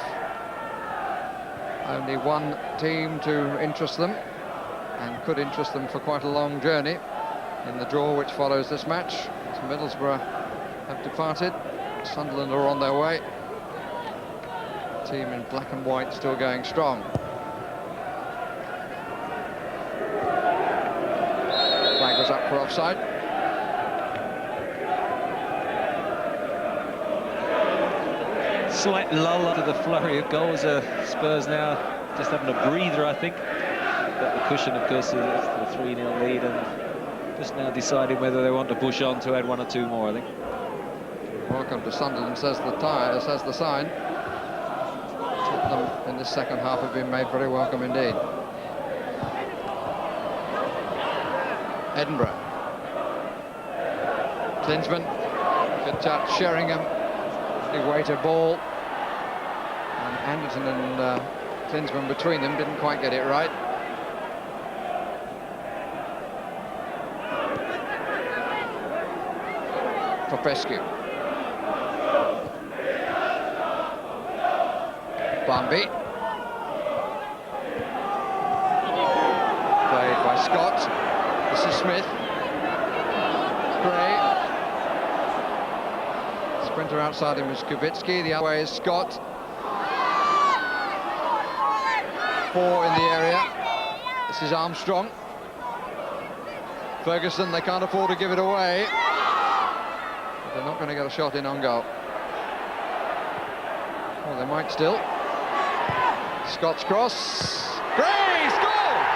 only one team to interest them, and could interest them for quite a long journey in the draw which follows this match. As Middlesbrough have departed, Sunderland are on their way. Team in black and white still going strong. Flag was up for offside. Slight lull after the flurry of goals. Spurs now just having a breather, I think. Got the cushion, of course, of the 3-0 lead, and just now deciding whether they want to push on to add one or two more, I think. Welcome to Sunderland, says the sign. Tottenham in the second half have been made very welcome indeed. Edinburgh. Klinsmann. Good touch. Sheringham. Weighted ball. And Anderton and Klinsmann between them didn't quite get it right. Popescu. Barnby. Played by Scott. This is Smith. Gray. Sprinter outside him is Kubicki. The other way is Scott. 4 in the area. This is Armstrong. Ferguson, they can't afford to give it away. But they're not going to get a shot in on goal. Well, they might still. Scott's cross. Gray scores!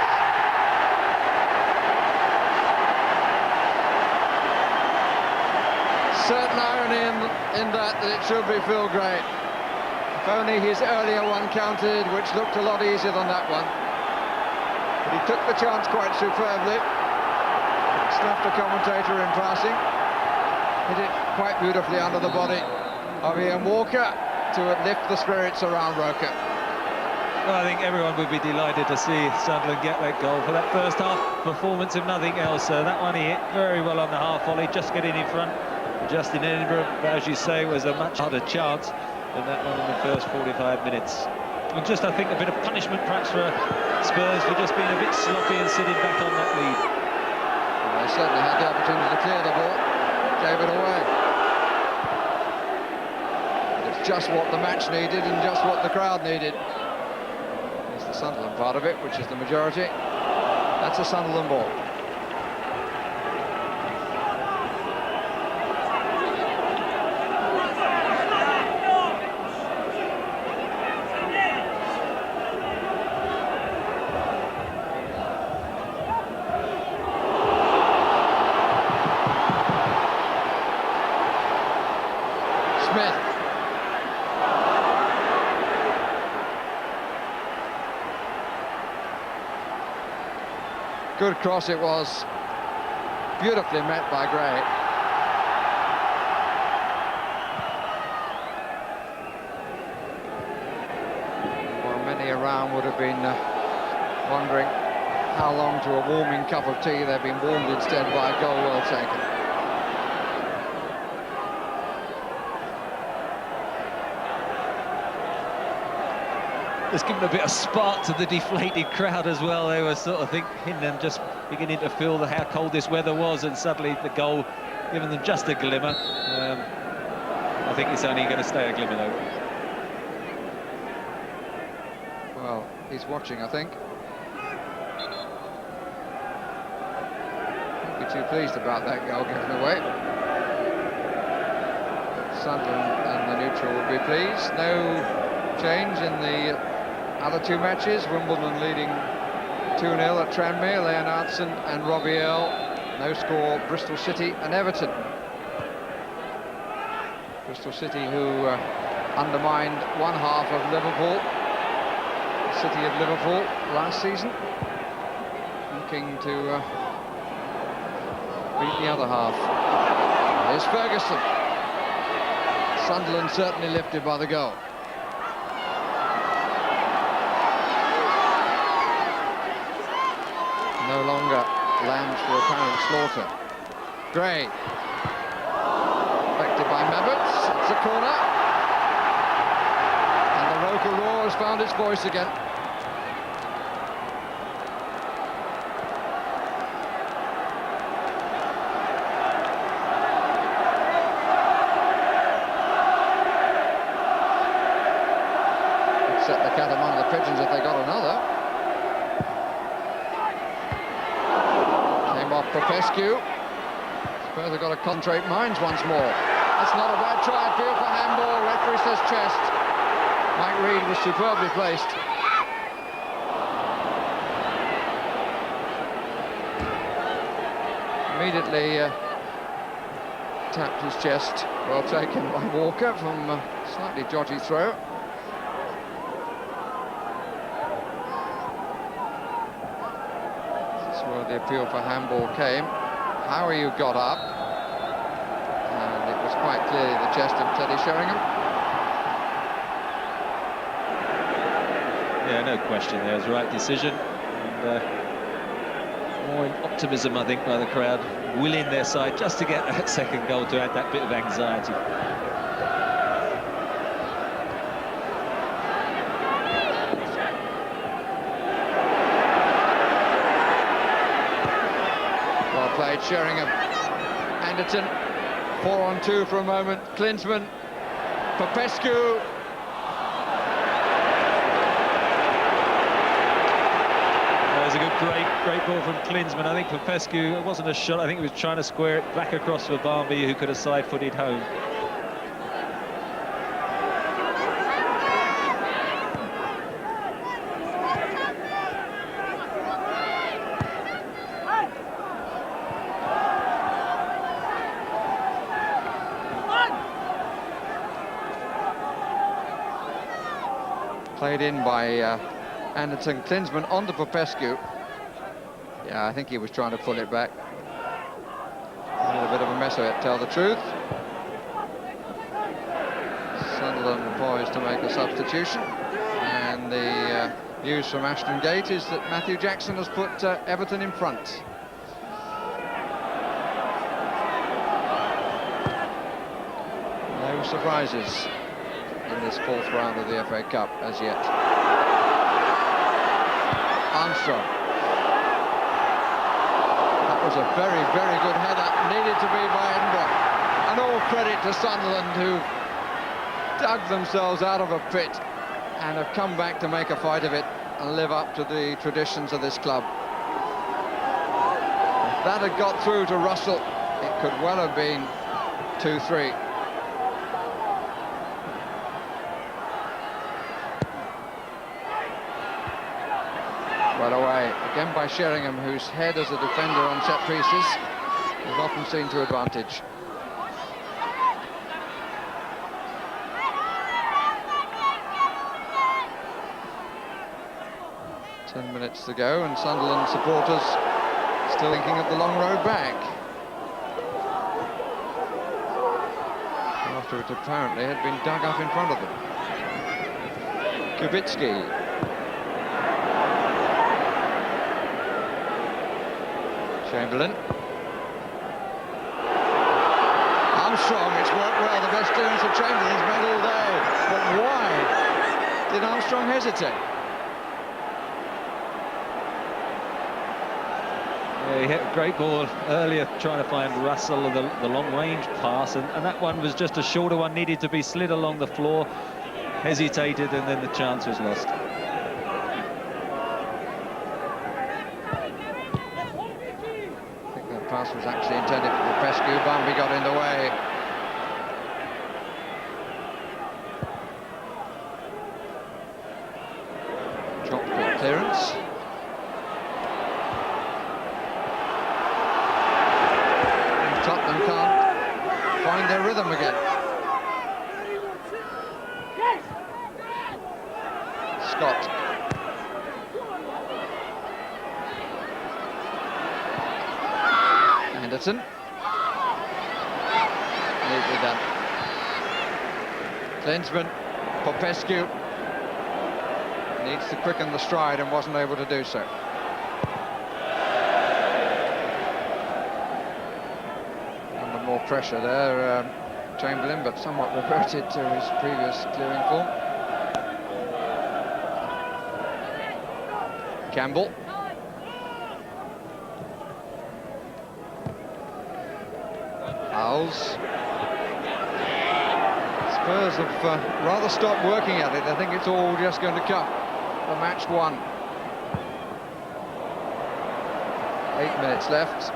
Certain irony in that it should be Phil Gray. If only his earlier one counted, which looked a lot easier than that one. But he took the chance quite superbly. Snapped a commentator in passing. Hit it quite beautifully under the body of Ian Walker to lift the spirits around Roker. Well, I think everyone would be delighted to see Sunderland get that goal for that first half performance, if nothing else. That one he hit very well on the half volley, just getting in front. Justin Edinburgh, but as you say, was a much harder chance than that one in the first 45 minutes. And just, I think, a bit of punishment perhaps for Spurs for just being a bit sloppy and sitting back on that lead. Well, they certainly had the opportunity to clear the ball, gave it away. It's just what the match needed and just what the crowd needed. It's the Sunderland part of it, which is the majority. That's a Sunderland ball. Good cross it was, beautifully met by Gray. Well, many around would have been wondering how long to a warming cup of tea. They've been warmed instead by a goal well taken. It's given a bit of spark to the deflated crowd as well. They were sort of thinking and just beginning to feel how cold this weather was, and suddenly the goal giving them just a glimmer. I think it's only going to stay a glimmer though. Well, he's watching, I think. Won't be too pleased about that goal given away. Sunderland and the neutral will be pleased. No change in the other two matches. Wimbledon leading 2-0 at Tranmere, Leonardson and Robbie Earle. No score, Bristol City and Everton. Bristol City, who undermined one half of Liverpool, the city of Liverpool, last season, looking to beat the other half. Here's Ferguson. Sunderland certainly lifted by the goal. No longer lambs for apparent slaughter. Gray. Affected by Mabbott. It's a corner. And the Roker roar has found its voice again. It'd set the cat among the pigeons if they got another. Popescu. Spurs have got to concentrate minds once more. That's not a bad try. Field for handball. Referee says chest. Mike Reid was superbly placed. Immediately tapped his chest. Well taken by Walker from a slightly dodgy throw. The appeal for handball came. Howie got up, and it was quite clearly the chest of Teddy Sheringham. Yeah, no question there. It was the right decision. And, more optimism, I think, by the crowd, willing their side just to get that second goal to add that bit of anxiety. Sheringham, Anderton, 4-on-2 for a moment. Klinsmann, Popescu. That was a good, great ball from Klinsmann. I think Popescu, it wasn't a shot. I think he was trying to square it back across for Barmby, who could have side-footed home. Played in by Anderton. Klinsmann onto Popescu. Yeah, I think he was trying to pull it back. Made a bit of a mess of it, tell the truth. Sunderland poised to make a substitution, and the news from Ashton Gate is that Matthew Jackson has put Everton in front. No surprises in this fourth round of the FA Cup as yet. Armstrong. That was a very, very good header, needed to be by Edinburgh. And all credit to Sunderland, who dug themselves out of a pit and have come back to make a fight of it and live up to the traditions of this club. If that had got through to Russell, it could well have been 2-3. Well away, again by Sheringham, whose head as a defender on set pieces is often seen to advantage. Minutes to go, and Sunderland supporters still thinking of the long road back after it apparently had been dug up in front of them. Kubicki. Chamberlain. Armstrong, it's worked well, the best clearance of Chamberlain he's made all day, but why did Armstrong hesitate? Yeah, he hit a great ball earlier trying to find Russell, the long-range pass, and that one was just a shorter one, needed to be slid along the floor, hesitated, and then the chance was lost. I think that pass was actually intended for Popescu. Bambi got in the way. Chopped good clearance. Tottenham can't find their rhythm again. Scott. Anderson. Neatly done. Klinsmann. Popescu needs to quicken the stride and wasn't able to do so. Pressure there, Chamberlain, but somewhat reverted to his previous clearing form. Campbell. Howells. Spurs have rather stopped working at it. I think it's all just going to come. The match won. 8 minutes left.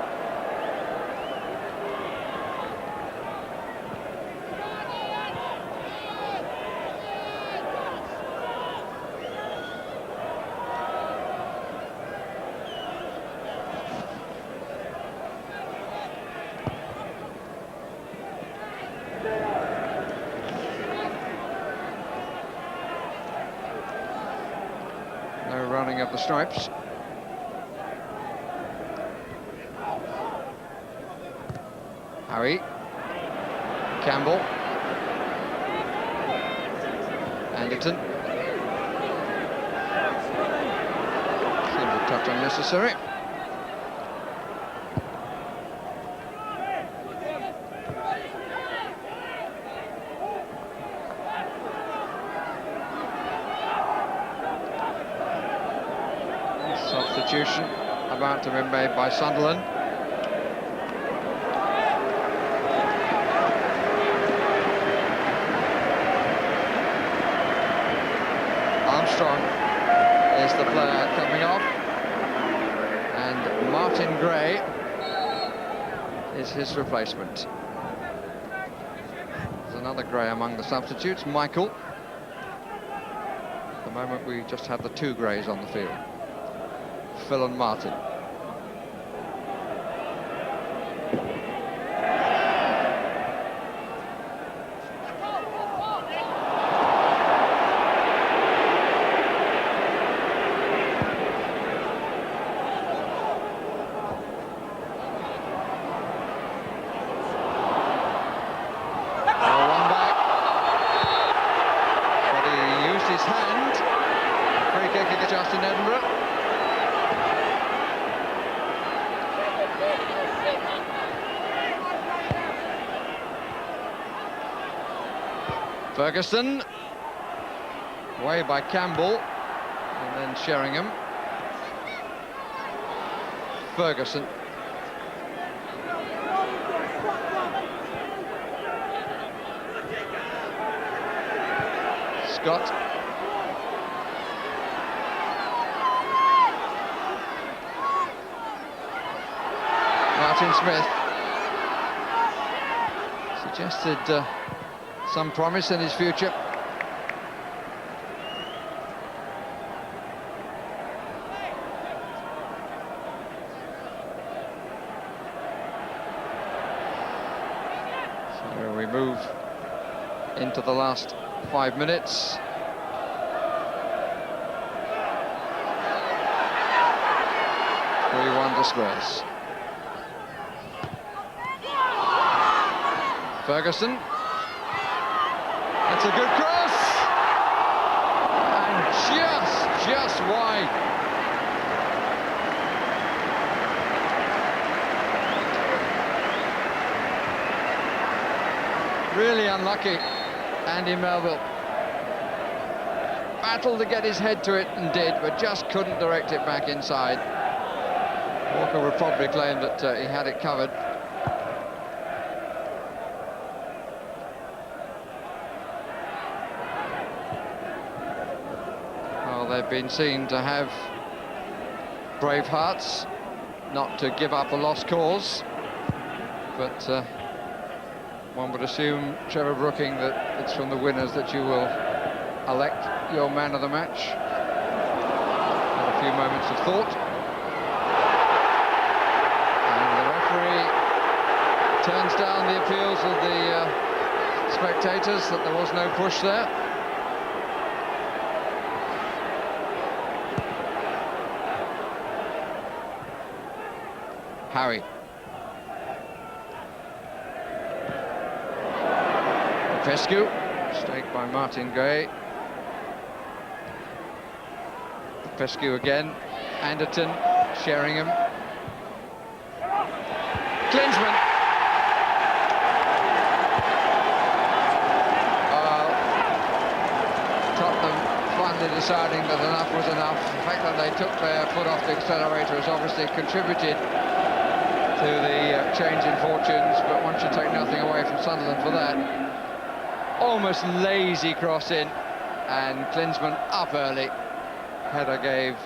Of the stripes. Howie. Campbell. Anderton. Seems a touch unnecessary. Substitution about to be made by Sunderland. Armstrong is the player coming off, and Martin Gray is his replacement. There's another Gray among the substitutes, Michael. At the moment we just have the two Grays on the field. Phil and Martin. One back, but he used his hand Ferguson. Away by Campbell. And then Sheringham. Ferguson. Scott. Martin Smith. Suggested some promise in his future. So we move into the last 5 minutes. To Spurs. Ferguson. That's a good cross. And just wide. Really unlucky, Andy Melville. Battled to get his head to it and did, but just couldn't direct it back inside. Walker would probably claim that he had it covered. Well, they've been seen to have brave hearts, not to give up a lost cause, but one would assume, Trevor Brooking, that it's from the winners that you will elect your man of the match. Had a few moments of thought. Turns down the appeals of the spectators that there was no push there. Howie. Fescue, staked by Martin Gray. Fescue again. Anderton, Sheringham. Klinsmann. Deciding that enough was enough. The fact that they took their foot off the accelerator has obviously contributed to the change in fortunes, but one should take nothing away from Sunderland for that. Almost lazy cross in, and Klinsmann up early. Header gave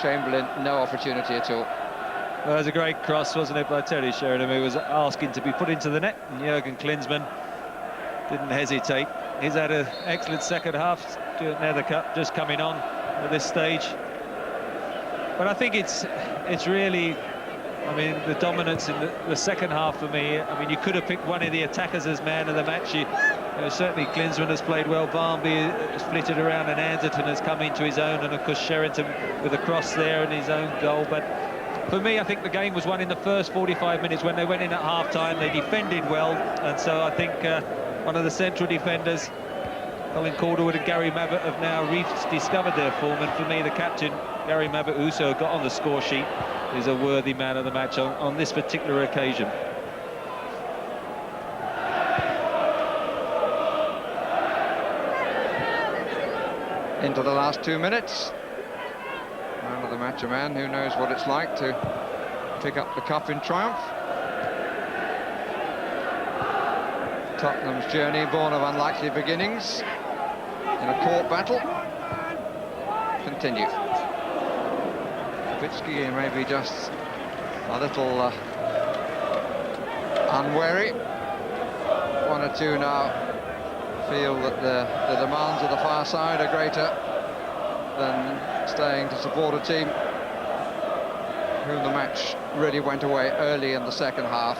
Chamberlain no opportunity at all. Well, it was a great cross, wasn't it, by Terry Sheringham, who was asking to be put into the net, and Jurgen Klinsmann didn't hesitate. He's had an excellent second half. Stuart Nethercutt just coming on at this stage. But I think it's really, I mean, the dominance in the second half for me. I mean, you could have picked one of the attackers as man of the match. Certainly Klinsmann has played well, Barnby has flitted around, and Anderton has come into his own, and of course Sheringham with a cross there and his own goal. But for me, I think the game was won in the first 45 minutes when they went in at half-time. They defended well, and so I think one of the central defenders, Colin Calderwood and Gary Mabbutt, have now rediscovered their form, and for me the captain, Gary Mabbutt, who also got on the score sheet, is a worthy man of the match on this particular occasion. Into the last 2 minutes. Man of the match, a man who knows what it's like to pick up the cup in triumph. Tottenham's journey born of unlikely beginnings in a court battle continue. Nowitzki maybe just a little unwary. One or two now feel that the demands of the far side are greater than staying to support a team whom the match really went away early in the second half.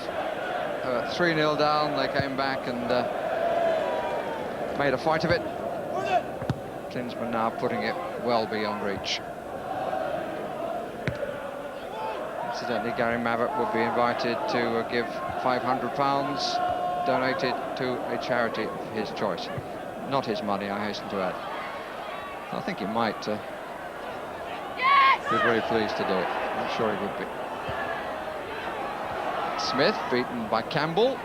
3-0 down, they came back and made a fight of it. Klinsmann now putting it well beyond reach. Incidentally, Gary Mabbutt will be invited to give £500 donated to a charity of his choice. Not his money, I hasten to add. I think he might be very pleased to do it. I'm sure he would be. Smith beaten by Campbell.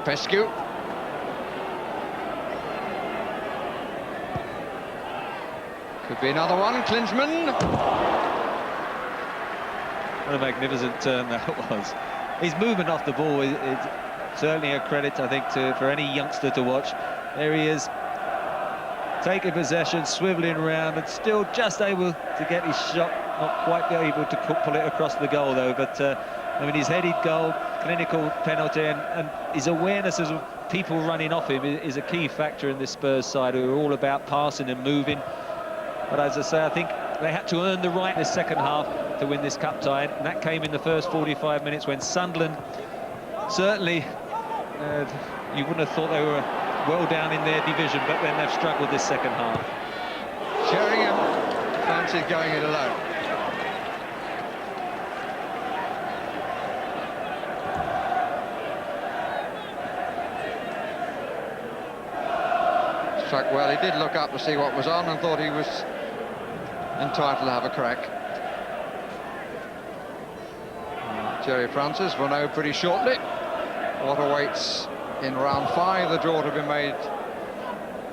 Pescu. Could be another one. Klinsmann. What a magnificent turn that was. His movement off the ball is certainly a credit, I think, for any youngster to watch. There he is, taking possession, swivelling around, and still just able to get his shot. Not quite able to pull it across the goal, though. But I mean, his headed goal, clinical penalty, and his awareness of people running off him is a key factor in this Spurs side, who are all about passing and moving. But as I say, I think they had to earn the right in the second half to win this cup tie, and that came in the first 45 minutes when Sunderland, certainly, you wouldn't have thought they were well down in their division, but then they've struggled this second half. Sheringham fancied going it alone. Struck well. He did look up to see what was on and thought he was entitled to have a crack. Jerry Francis will know pretty shortly what awaits in round 5. The draw to be made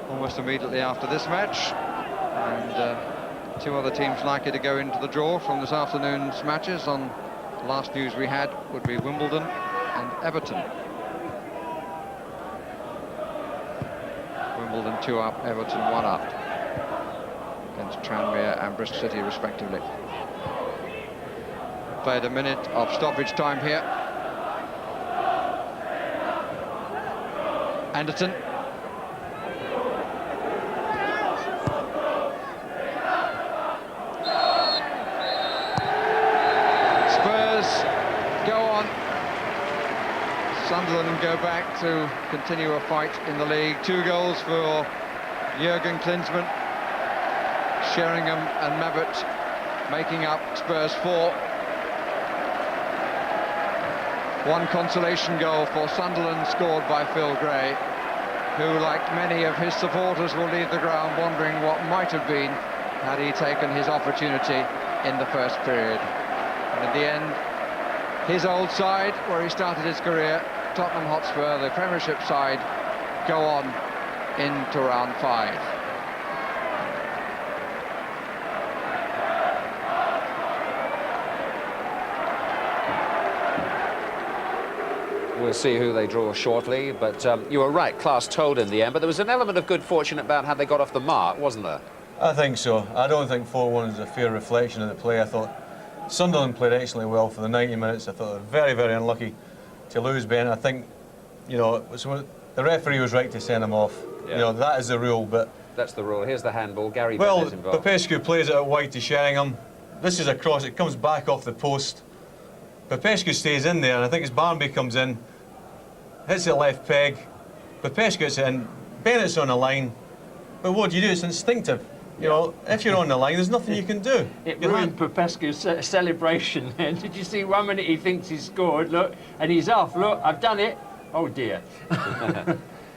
almost immediately after this match, and 2 other teams likely to go into the draw from this afternoon's matches. On the last news we had would be Wimbledon and Everton. Wimbledon 2 up, Everton 1 up against Tranmere and Bristol City respectively. Played a minute of stoppage time here. Anderton. Spurs go on. Sunderland go back to continue a fight in the league. 2 goals for Jurgen Klinsmann. Sheringham and Mabbutt making up Spurs 4. 1 consolation goal for Sunderland, scored by Phil Gray, who, like many of his supporters, will leave the ground wondering what might have been had he taken his opportunity in the first period. And in the end, his old side, where he started his career, Tottenham Hotspur, the Premiership side, go on into round 5. We'll see who they draw shortly, but you were right, class told in the end, but there was an element of good fortune about how they got off the mark, wasn't there? I think so. I don't think 4-1 is a fair reflection of the play. I thought Sunderland played excellently well for the 90 minutes. I thought they were very, very unlucky to lose Ben. I think, you know, the referee was right to send him off. Yeah. You know, that is the rule, but... That's the rule. Here's the handball. Gary well, Bennett involved. Popescu plays it out wide to Sheringham. This is a cross. It comes back off the post. Popescu stays in there, and I think as Barnby comes in, hits the left peg, Popescu gets in, Bennett's on the line, but what do? It's instinctive. You know, if you're on the line, there's nothing you can do. It ruined Popescu's celebration then. Did you see 1 minute he thinks he's scored, look, and he's off, look, I've done it. Oh dear.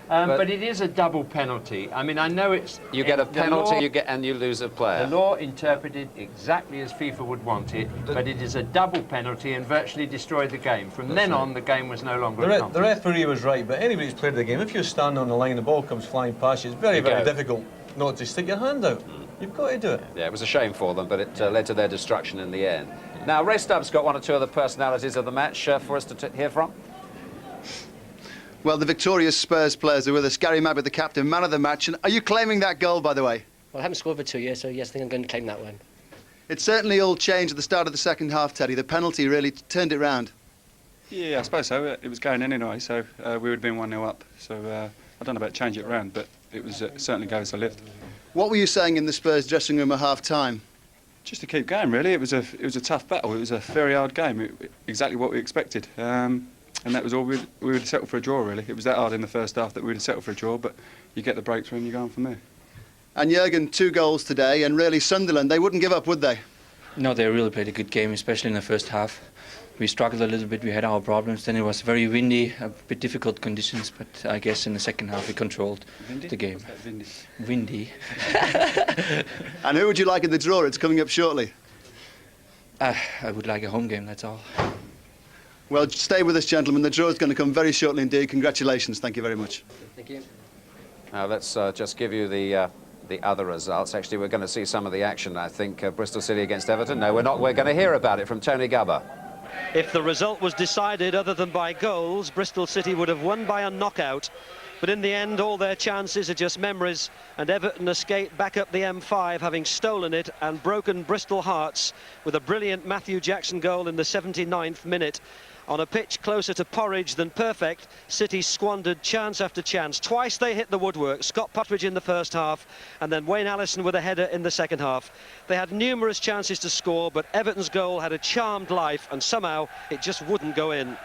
But it is a double penalty. I mean, I know it's... You get a penalty, and you lose a player. The law interpreted exactly as FIFA would want it, but it is a double penalty and virtually destroyed the game. From then on, the game was no longer a the referee was right, but anybody who's played the game, if you're standing on the line, the ball comes flying past you, it's very, very difficult not to stick your hand out. You've got to do it. Yeah, it was a shame for them, but it led to their destruction in the end. Now, Ray Stubbs got 1 or 2 of the personalities of the match for us to hear from. Well, the victorious Spurs players are with us. Gary Mabbutt, the captain, man of the match. And are you claiming that goal, by the way? Well, I haven't scored for 2 years, so yes, I think I'm going to claim that one. It certainly all changed at the start of the second half, Teddy. The penalty really turned it round. Yeah, I suppose so. It was going in anyway, so we would have been 1-0 up. So I don't know about changing it around, but it was certainly goes to lift. What were you saying in the Spurs dressing room at half-time? Just to keep going, really. It was a tough battle. It was a very hard game. Exactly what we expected. And that was all we would settle for a draw, really. It was that hard in the first half that we would have settled for a draw, but you get the breakthrough and you go on from there. And Jurgen, 2 goals today, and really Sunderland, they wouldn't give up, would they? No, they really played a good game, especially in the first half. We struggled a little bit, we had our problems, then it was very windy, a bit difficult conditions, but I guess in the second half we controlled the game. Windy. And who would you like in the draw? It's coming up shortly. I would like a home game, that's all. Well, stay with us, gentlemen. The draw is going to come very shortly indeed. Congratulations. Thank you very much. Thank you. Now let's just give you the other results. Actually, we're going to see some of the action, I think. Bristol City against Everton. No, we're not. We're going to hear about it from Tony Gubber. If the result was decided other than by goals, Bristol City would have won by a knockout. But in the end, all their chances are just memories, and Everton escape back up the M5, having stolen it and broken Bristol hearts with a brilliant Matthew Jackson goal in the 79th minute. On a pitch closer to porridge than perfect, City squandered chance after chance. Twice they hit the woodwork. Scott Puttridge in the first half, and then Wayne Allison with a header in the second half. They had numerous chances to score, but Everton's goal had a charmed life, and somehow it just wouldn't go in.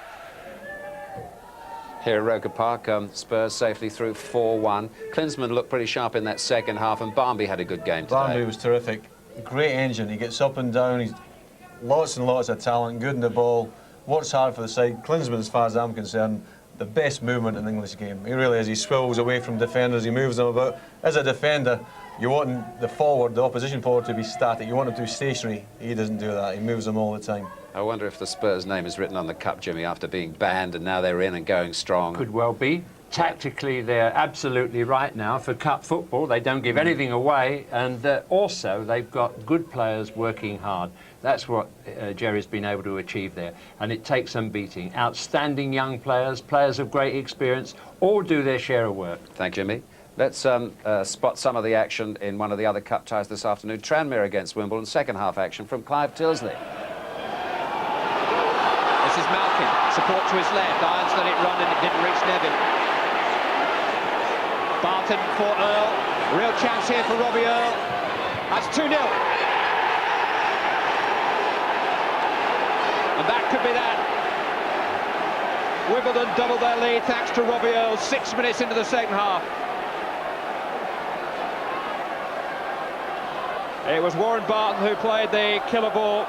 Here at Roker Park, Spurs safely through 4-1. Klinsmann looked pretty sharp in that second half, and Barmby had a good game today. Barmby was terrific. Great engine. He gets up and down. He's lots and lots of talent, good in the ball. Works hard for the side. Klinsmann, as far as I'm concerned, the best movement in the English game. He really is. He swivels away from defenders. He moves them about. As a defender, you want the opposition forward, to be static. You want him to be stationary. He doesn't do that. He moves them all the time. I wonder if the Spurs name is written on the cup, Jimmy, after being banned, and now they're in and going strong. Could well be. Tactically, they're absolutely right now for cup football. They don't give anything away, and also they've got good players working hard. That's what Jerry's been able to achieve there, and it takes some beating. Outstanding young players, players of great experience, all do their share of work. Thank you, Jimmy. Let's spot some of the action in one of the other cup ties this afternoon. Tranmere against Wimbledon, second half action from Clive Tilsley. This is Malkin, support to his left. Irons let it run and it didn't reach Neville. Barton for Earl. Real chance here for Robbie Earl. That's 2-0. And that could be that. Wimbledon doubled their lead thanks to Robbie Earl 6 minutes into the second half. It was Warren Barton who played the killer ball.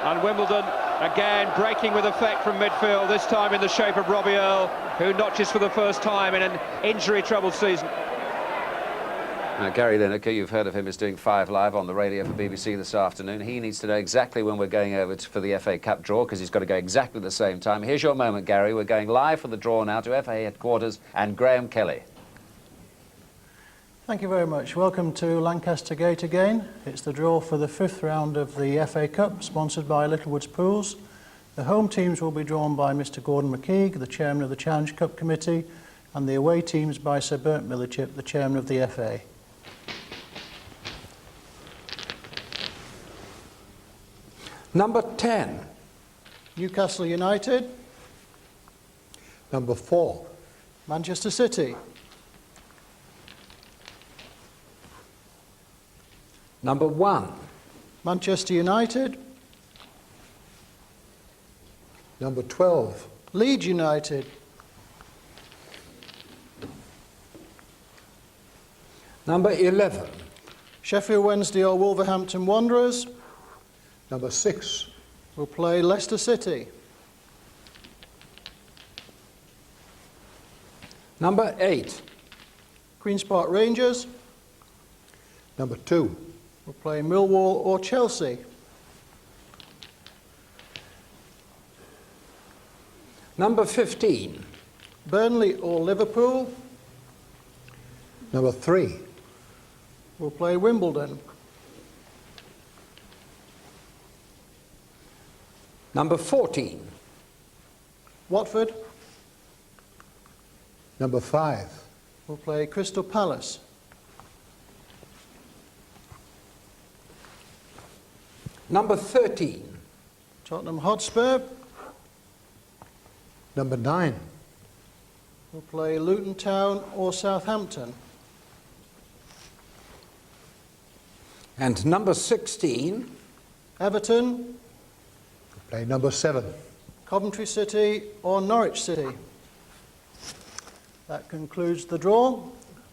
And Wimbledon again breaking with effect from midfield, this time in the shape of Robbie Earl, who notches for the first time in an injury-troubled season. Now, Gary Lineker, you've heard of him, is doing 5 Live on the radio for BBC this afternoon. He needs to know exactly when we're going over for the FA Cup draw, because he's got to go exactly the same time. Here's your moment, Gary. We're going live for the draw now to FA headquarters and Graham Kelly. Thank you very much. Welcome to Lancaster Gate again. It's the draw for the 5th round of the FA Cup, sponsored by Littlewoods Pools. The home teams will be drawn by Mr Gordon McKeague, the chairman of the Challenge Cup Committee, and the away teams by Sir Bernd Millichip, the chairman of the FA. Number 10. Newcastle United. Number 4. Manchester City. Number 1. Manchester United. Number 12. Leeds United. Number 11. Sheffield Wednesday or Wolverhampton Wanderers. Number 6. Will play Leicester City. Number 8. Queen's Park Rangers. Number 2. Will play Millwall or Chelsea. Number 15. Burnley or Liverpool. Number 3. Will play Wimbledon. Number 14. Watford. Number 5. Will play Crystal Palace. Number 13. Tottenham Hotspur. Number 9. Will play Luton Town or Southampton. And number 16. Everton. Will play number 7. Coventry City or Norwich City. That concludes the draw.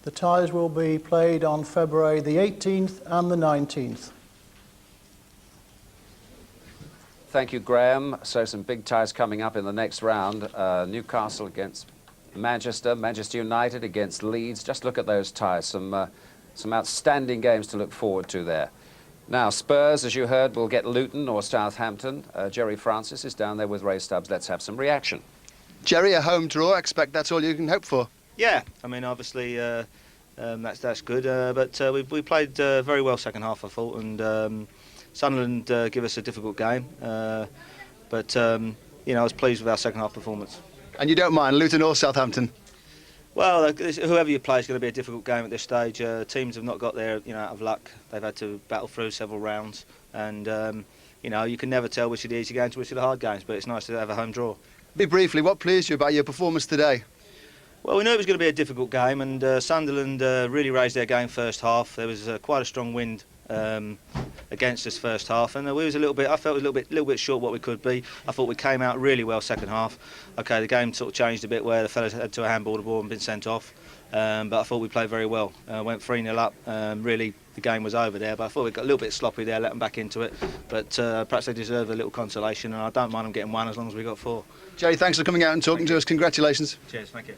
The ties will be played on February the 18th and the 19th. Thank you, Graham. So some big ties coming up in the next round. Newcastle against Manchester, Manchester United against Leeds. Just look at those ties. Some outstanding games to look forward to there. Now, Spurs, as you heard, will get Luton or Southampton. Jerry Francis is down there with Ray Stubbs. Let's have some reaction. Jerry, a home draw, I expect that's all you can hope for. Yeah, I mean, obviously that's good, but we played very well second half, I thought, and Sunderland give us a difficult game, but you know, I was pleased with our second half performance. And you don't mind Luton or Southampton? Well, whoever you play is going to be a difficult game at this stage. Teams have not got there, you know, out of luck. They've had to battle through several rounds, and you know, you can never tell which are the easy games, which are the hard games. But it's nice to have a home draw. Be briefly, what pleased you about your performance today? Well, we knew it was going to be a difficult game, and Sunderland really raised their game first half. There was quite a strong wind against us first half, and we was a little bit. I felt a little bit short what we could be. I thought we came out really well second half. Okay, the game sort of changed a bit where the fellas had to handball the ball and been sent off, but I thought we played very well. Went 3-0 up. Really, the game was over there, but I thought we got a little bit sloppy there, let them back into it. But perhaps they deserve a little consolation, and I don't mind them getting one as long as we got 4. Jerry, thanks for coming out and talking to us. Congratulations. Cheers, thank you.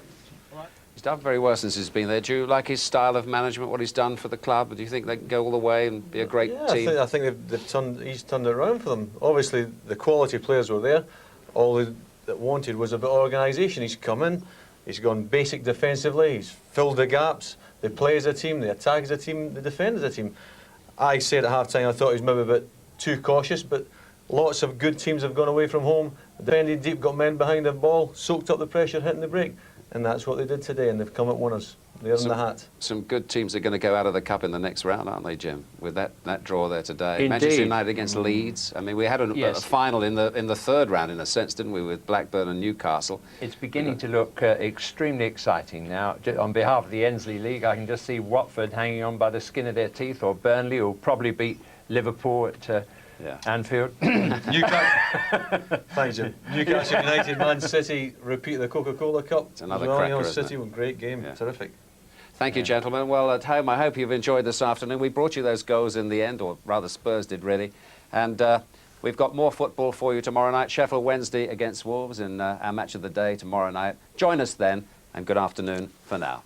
He's done very well since he's been there. Do you like his style of management, what he's done for the club? Do you think they can go all the way and be a great team? I think he's turned it around for them. Obviously, the quality players were there. All that wanted was a bit of organisation. He's come in, he's gone basic defensively, he's filled the gaps. They play as a team, they attack as a team, they defend as a team. I said at half-time I thought he was maybe a bit too cautious, but lots of good teams have gone away from home, defended deep, got men behind the ball, soaked up the pressure, hitting the break. And that's what they did today, and they've come at winners. They're in the hat. Some good teams are going to go out of the cup in the next round, aren't they, Jim? With that draw there today. Indeed. Manchester United against Leeds. I mean, we had a final in the third round, in a sense, didn't we, with Blackburn and Newcastle? It's beginning to look extremely exciting now. On behalf of the Ensley League, I can just see Watford hanging on by the skin of their teeth, or Burnley, who'll probably beat Liverpool at Anfield. Thanks, Jim. Newcastle United, Man City, repeat the Coca-Cola Cup. It's another cracker, City, great game, terrific. Thank you, gentlemen. Well, at home, I hope you've enjoyed this afternoon. We brought you those goals in the end, or rather Spurs did, really. And we've got more football for you tomorrow night. Sheffield Wednesday against Wolves in our match of the day tomorrow night. Join us then, and good afternoon for now.